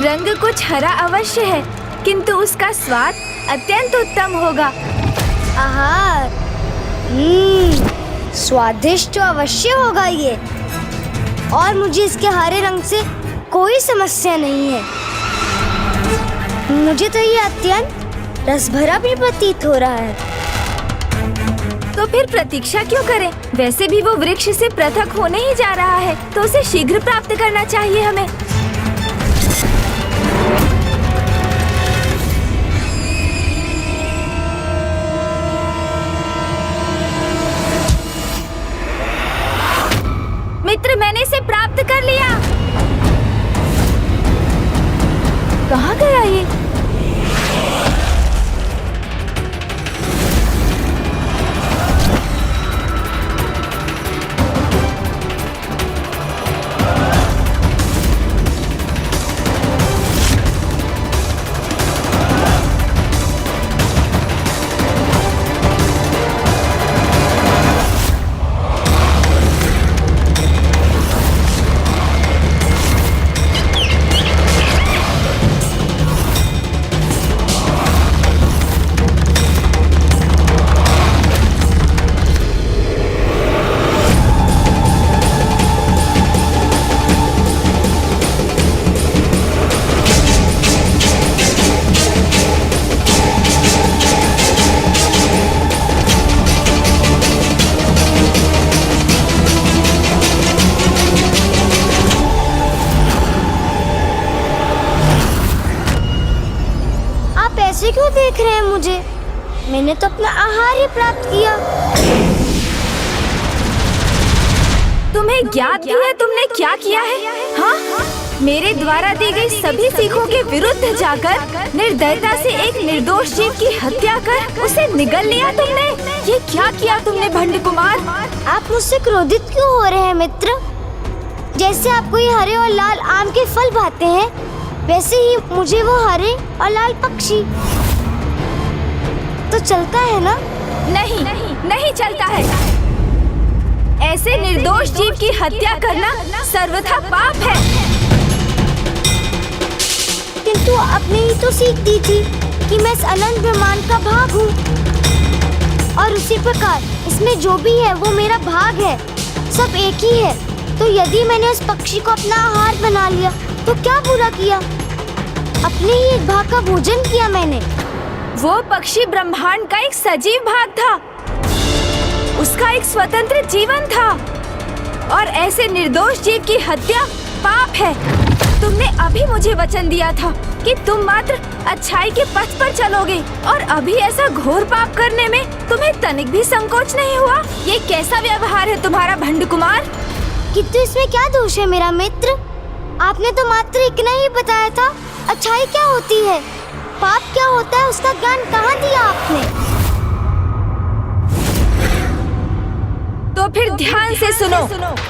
रंग कुछ हरा अवश्य है, किंतु उसका स्वाद अत्यंत उत्तम होगा। आहार, स्वादिष्ट तो अवश्य होगा ये, और मुझे इसके हरे रंग से कोई समस्या नहीं है। मुझे तो ये अत्यंत रसभरा भी प्रतीत हो रहा है। तो फिर प्रतीक्षा क्यों करें? वैसे भी वो वृक्ष से पृथक होने ही जा रहा है, तो उसे शीघ्र प्राप्त करना चाहिए हमें। मित्र, मैंने इसे प्राप्त कर लिया। कहाँ गया ये? ऐसे क्यों देख रहे हैं मुझे? मैंने तो अपना आहार ही प्राप्त किया। तुम्हें ज्ञात भी है तुमने क्या किया है? हाँ? मेरे द्वारा दी गई सभी सीखों के विरुद्ध जाकर निर्दयता से एक निर्दोष जीव की हत्या कर उसे निगल लिया तुमने। ये क्या किया तुमने भंड कुमार? आप मुझसे क्रोधित क्यों हो रहे हैं मित्र? जैसे आपको ये हरे और लाल आम के फल भाते हैं, वैसे ही मुझे वो हरे और लाल पक्षी तो चलता है ना? नहीं, नहीं चलता है। ऐसे निर्दोष जीव की हत्या करना सर्वथा पाप है। किंतु आपने ही तो सीख दी थी कि मैं इस अनंत ब्रह्मांड का भाग हूँ, और उसी प्रकार इसमें जो भी है वो मेरा भाग है, सब एक ही है। तो यदि मैंने उस पक्षी को अपना आहार बना लिया तो क्या बुरा किया? अपने ही एक भाग का भोजन किया मैंने। वो पक्षी ब्रह्मांड का एक सजीव भाग था, उसका एक स्वतंत्र जीवन था, और ऐसे निर्दोष जीव की हत्या पाप है। तुमने अभी मुझे वचन दिया था कि तुम मात्र अच्छाई के पथ पर चलोगे, और अभी ऐसा घोर पाप करने में तुम्हें तनिक भी संकोच नहीं हुआ। ये कैसा व्यवहार है तुम्हारा भंड कुमार? किंतु इसमें क्या दोष है मेरा मित्र? आपने तो मात्र इतना ही बताया था। अच्छाई क्या होती है, पाप क्या होता है, उसका ज्ञान कहाँ दिया आपने? तो फिर ध्यान से सुनो,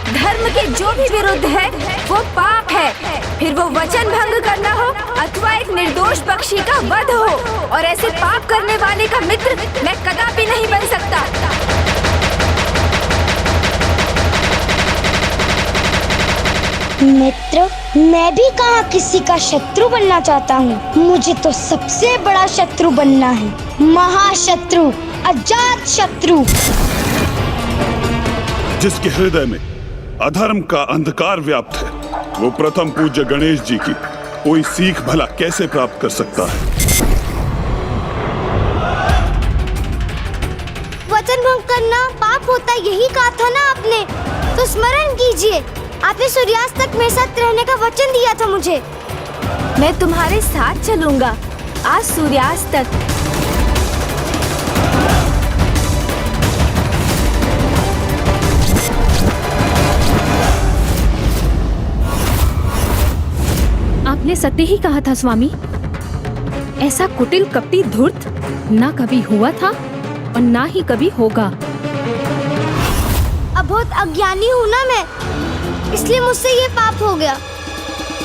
धर्म के जो भी विरुद्ध है वो पाप है। फिर वो वचन भंग करना हो अथवा एक निर्दोष पक्षी का वध हो, और ऐसे पाप करने वाले का मित्र मैं कदापि नहीं बन सकता। मित्र, मैं भी कहाँ किसी का शत्रु बनना चाहता हूँ। मुझे तो सबसे बड़ा शत्रु बनना है, महाशत्रु, अजात शत्रु। जिसके हृदय में अधर्म का अंधकार व्याप्त है, वो प्रथम पूज्य गणेश जी की कोई सीख भला कैसे प्राप्त कर सकता है? वचन भंग करना पाप होता, यही कहा था ना आपने? तो स्मरण कीजिए, आपने सूर्यास्त तक मेरे साथ रहने का वचन दिया था मुझे। मैं तुम्हारे साथ चलूंगा आज सूर्यास्त तक। आपने सत्य ही कहा था स्वामी। ऐसा कुटिल कपटी धूर्त ना कभी हुआ था और ना ही कभी होगा। अब बहुत अज्ञानी हूँ ना मैं, इसलिए मुझसे ये पाप हो गया।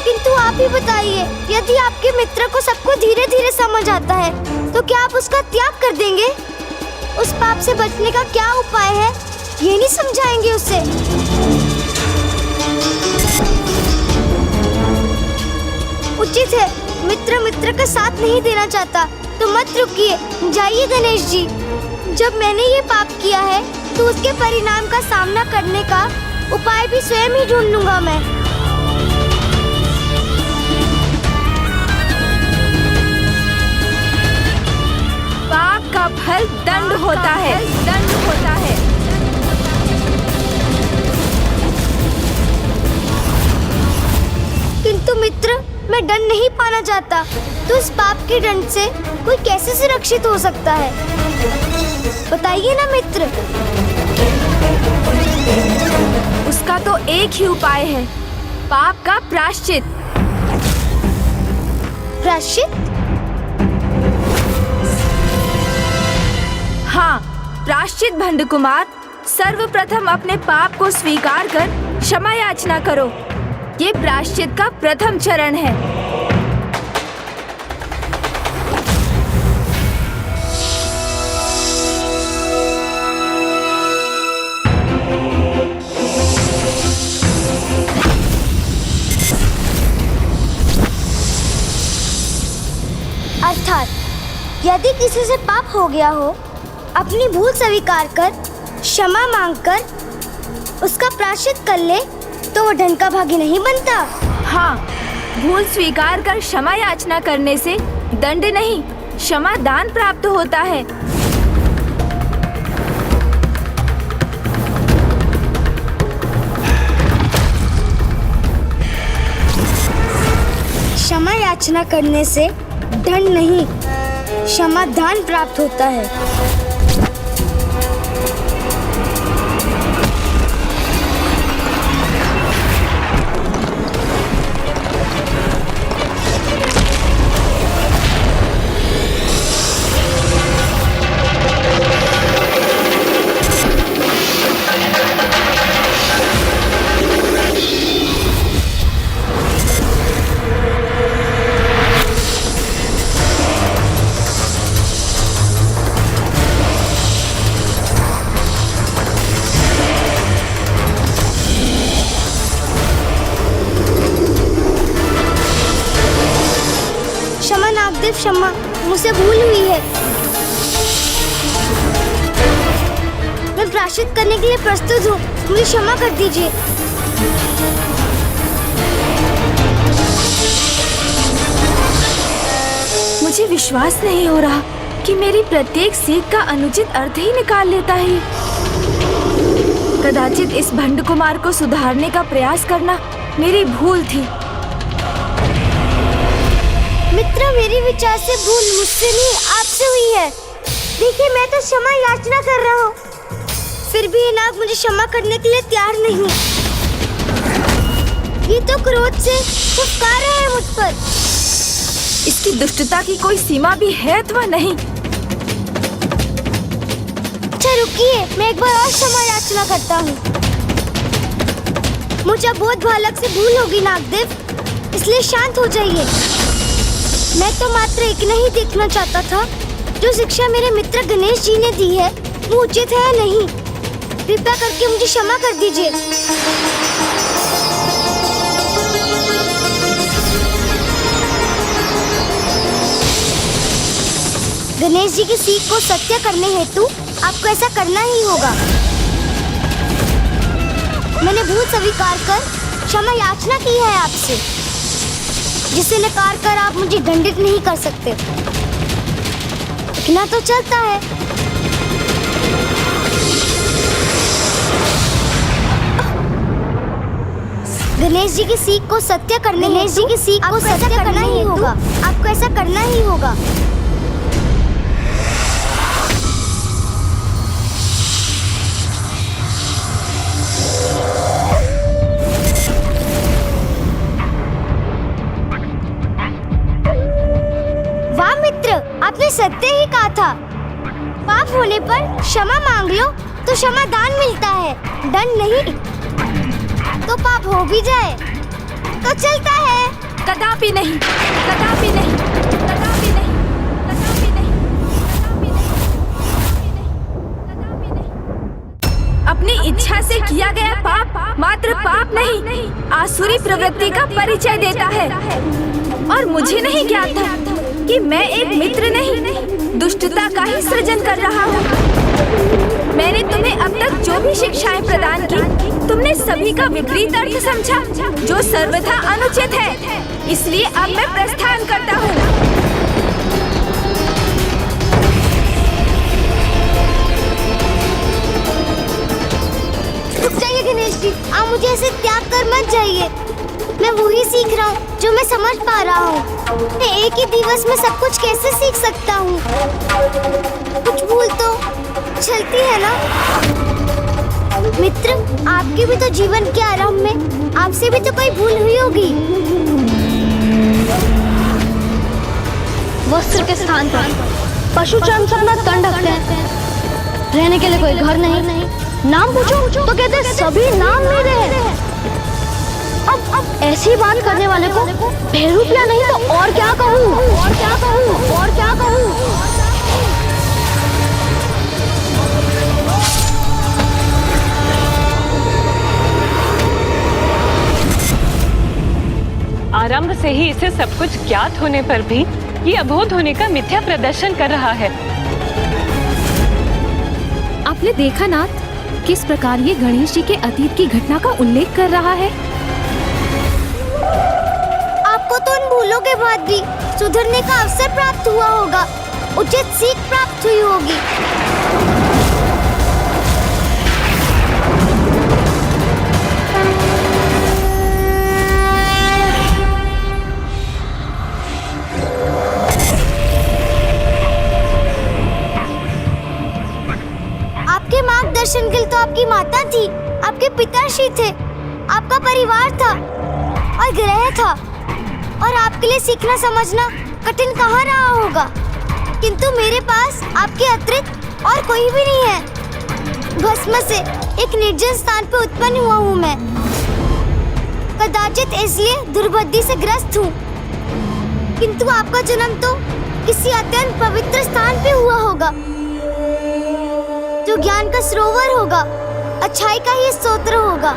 किंतु आप ही बताइए, यदि आपके मित्र को सबको धीरे धीरे समझ आता है तो क्या आप उसका त्याग कर देंगे? उस पाप से बचने का क्या उपाय है, ये नहीं समझाएंगे उसे? उचित है, मित्र मित्र का साथ नहीं देना चाहता तो मत रुकिए, जाइए गणेश जी। जब मैंने ये पाप किया है तो उसके परिणाम का सामना करने का उपाय भी स्वयं ही ढूंढ लूंगा मैं। पाप का फल दंड होता है, दंड होता है। किंतु मित्र, मैं दंड नहीं पाना चाहता, तो इस पाप के दंड से कोई कैसे सुरक्षित हो सकता है? बताइए ना मित्र। उसका तो एक ही उपाय है, पाप का प्रायश्चित। प्रायश्चित? हाँ, प्रायश्चित भंड कुमार। सर्वप्रथम अपने पाप को स्वीकार कर क्षमा याचना करो। ये प्रायश्चित का प्रथम चरण है। अर्थात यदि किसी से पाप हो गया हो, अपनी भूल स्वीकार कर क्षमा मांगकर उसका प्रायश्चित कर ले तो वो धन का भागी नहीं बनता। हाँ, भूल स्वीकार कर क्षमा याचना करने से दंड नहीं, क्षमा दान प्राप्त होता है। क्षमा याचना करने से दंड नहीं, क्षमा दान प्राप्त होता है। क्षमा, मुझसे भूल हुई है। मैं प्रायश्चित करने के लिए प्रस्तुत हूँ, मुझे क्षमा कर दीजिए। मुझे विश्वास नहीं हो रहा कि मेरी प्रत्येक सीख का अनुचित अर्थ ही निकाल लेता है। कदाचित इस भंड कुमार को सुधारने का प्रयास करना मेरी भूल थी। मित्र, मेरी विचार से भूल मुझसे नहीं, आपसे हुई है। देखिए, मैं तो क्षमा याचना कर रहा हूँ, फिर भी ये नाग मुझे क्षमा करने के लिए तैयार नहीं। ये तो क्रोध से फुफकार रहा है मुझ पर। इसकी दुष्टता की कोई सीमा भी है अथवा नहीं। अच्छा रुकिए, मैं एक बार और क्षमा याचना करता हूँ। मुझे बोध बालक से भूल होगी नागदेव, इसलिए शांत हो जाइए। मैं तो मात्र एक नहीं देखना चाहता था, जो शिक्षा मेरे मित्र गणेश जी ने दी है वो उचित है या नहीं। कृपया करके मुझे क्षमा कर दीजिए। गणेश जी की सीख को सत्य करने हेतु आपको ऐसा करना ही होगा। मैंने भूल स्वीकार कर क्षमा याचना की है आपसे, जिसे नकार कर आप मुझे दंडित नहीं कर सकते। इतना तो चलता है। गणेश जी की सीख को सत्य करने गणेश जी की सीख को सत्य करना ही होगा। आपको ऐसा करना ही होगा। वाह मित्र, आपने सत्य ही कहा था। पाप होने पर क्षमा मांग लो तो क्षमा दान मिलता है, दंड नहीं। तो पाप हो भी जाए तो चलता है। कदापि नहीं, कदापि नहीं, कदापि नहीं, कदापि नहीं, कदापि नहीं। अपनी इच्छा से किया गया पाप मात्र पाप नहीं, आसुरी प्रवृत्ति का परिचय देता है। और मुझे नहीं ज्ञात था कि मैं एक मित्र नहीं, दुष्टता का ही सृजन कर रहा हूँ। मैंने तुम्हें अब तक जो भी शिक्षाएं प्रदान की, तुमने सभी का विपरीत अर्थ समझा, जो सर्वथा अनुचित है। इसलिए अब मैं प्रस्थान करता हूँ। रुक जाइए गणेश जी, आप मुझे ऐसे त्याग कर मत जाइए। मैं वही सीख रहा हूँ जो मैं समझ पा रहा हूँ। मैं एक ही दिवस में सब कुछ कैसे सीख सकता हूँ? कुछ भूल तो चलती है ना। मित्र, आपके भी तो जीवन के आरंभ में आपसे भी तो कोई भूल हुई होगी। वस्त्र के स्थान पर पशु चर्म से अपना तन ढकते हैं। रहने के लिए कोई घर नहीं। नाम पूछो तो कहते हैं सभी नाम मेरे हैं। अब ऐसी बात करने वाले को बेरूपिया नहीं तो और क्या कहूँ? और क्या कहूँ? और क्या कहूँ? आरंभ से ही इसे सब कुछ ज्ञात होने पर भी ये अबोध होने का मिथ्या प्रदर्शन कर रहा है। आपने देखा नाथ, किस प्रकार ये गणेश जी के अतीत की घटना का उल्लेख कर रहा है। आपको तो उन भूलों के बाद भी सुधरने का अवसर प्राप्त हुआ होगा, उचित सीख प्राप्त हुई होगी। आपके मार्गदर्शन के लिए तो आपकी माता थी, आपके पिताश्री थे, आपका परिवार था और ग्रह था, और आपके लिए सीखना समझना कठिन कहाँ रहा होगा। किंतु मेरे पास आपके अतिरिक्त और कोई भी नहीं है। भस्म से एक निर्जन स्थान पर उत्पन्न हुआ हूँ मैं। कदाचित इसलिए दुर्बुद्धि से ग्रस्त हूँ, किंतु आपका जन्म तो किसी अत्यंत पवित्र स्थान पे हुआ होगा, जो ज्ञान का सरोवर होगा, अच्छाई का ही स्तोत्र होगा।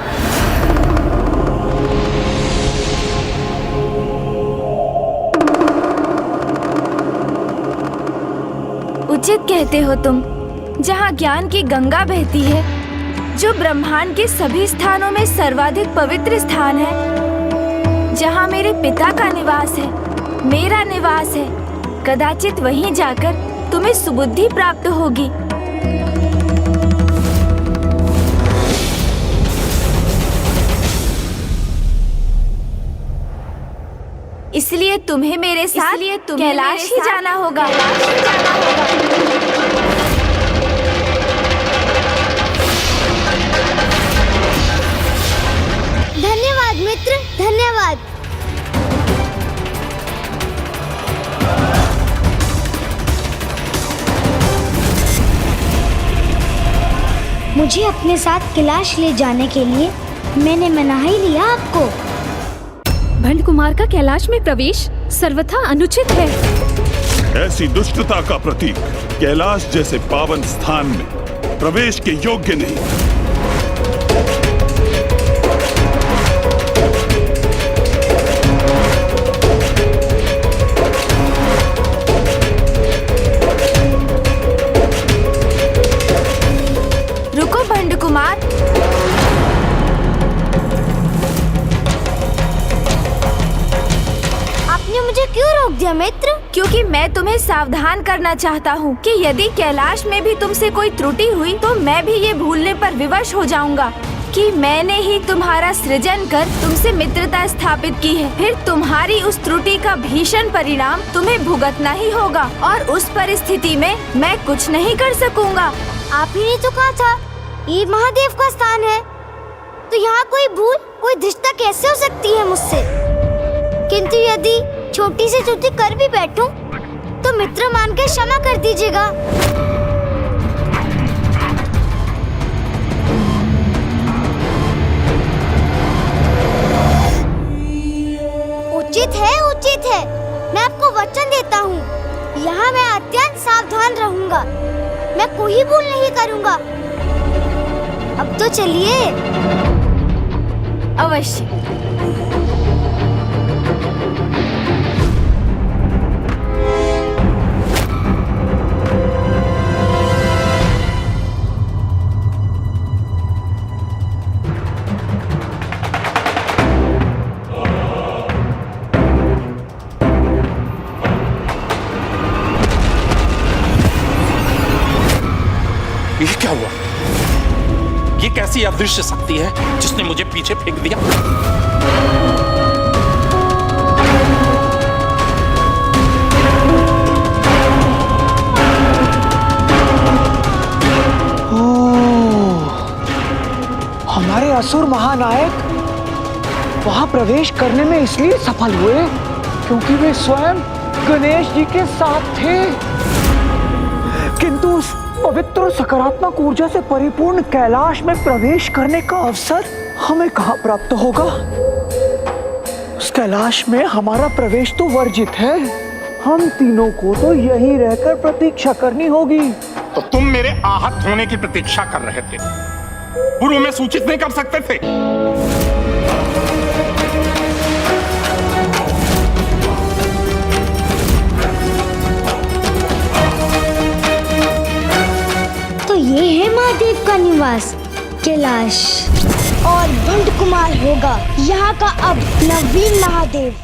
उचित कहते हो तुम। जहाँ ज्ञान की गंगा बहती है, जो ब्रह्मांड के सभी स्थानों में सर्वाधिक पवित्र स्थान है, जहाँ मेरे पिता का निवास है, मेरा निवास है, कदाचित वहीं जाकर तुम्हें सुबुद्धि प्राप्त होगी। इसलिए तुम्हें मेरे साथ कैलाश ही जाना होगा। धन्यवाद मित्र, धन्यवाद। मुझे अपने साथ कैलाश ले जाने के लिए मैंने मना ही लिया आपको। भंड कुमार का कैलाश में प्रवेश सर्वथा अनुचित है। ऐसी दुष्टता का प्रतीक कैलाश जैसे पावन स्थान में प्रवेश के योग्य नहीं। रुको भंड कुमार, मुझे क्यों रोक दिया मित्र? क्योंकि मैं तुम्हें सावधान करना चाहता हूँ कि यदि कैलाश में भी तुमसे कोई त्रुटि हुई तो मैं भी ये भूलने पर विवश हो जाऊंगा कि मैंने ही तुम्हारा सृजन कर तुमसे मित्रता स्थापित की है। फिर तुम्हारी उस त्रुटि का भीषण परिणाम तुम्हें भुगतना ही होगा और उस परिस्थिति में मैं कुछ नहीं कर सकूंगा। आप ही ने तो कहा था ये महादेव का स्थान है, तो यहाँ कोई भूल, कोई धृष्टता कैसे हो सकती है मुझसे? किंतु यदि छोटी से त्रुटि कर भी बैठूं, तो मित्र मान के क्षमा कर दीजिएगा। उचित है, उचित है। मैं आपको वचन देता हूँ, यहाँ मैं अत्यंत सावधान रहूंगा। मैं कोई भूल नहीं करूंगा। अब तो चलिए। अवश्य। ये क्या हुआ? ये कैसी अदृश्य शक्ति है जिसने मुझे पीछे फेंक दिया? हमारे असुर महानायक वहां प्रवेश करने में इसलिए सफल हुए क्योंकि वे स्वयं गणेश जी के साथ थे। किंतु उस पवित्र सकारात्मक ऊर्जा से परिपूर्ण कैलाश में प्रवेश करने का अवसर हमें कहाँ प्राप्त होगा? उस कैलाश में हमारा प्रवेश तो वर्जित है। हम तीनों को तो यहीं रहकर प्रतीक्षा करनी होगी। तो तुम मेरे आहत होने की प्रतीक्षा कर रहे थे, पूर्व में सूचित नहीं कर सकते थे? तो ये है महादेव का निवास कैलाश, और भंड कुमार होगा यहाँ का अब नवीन महादेव।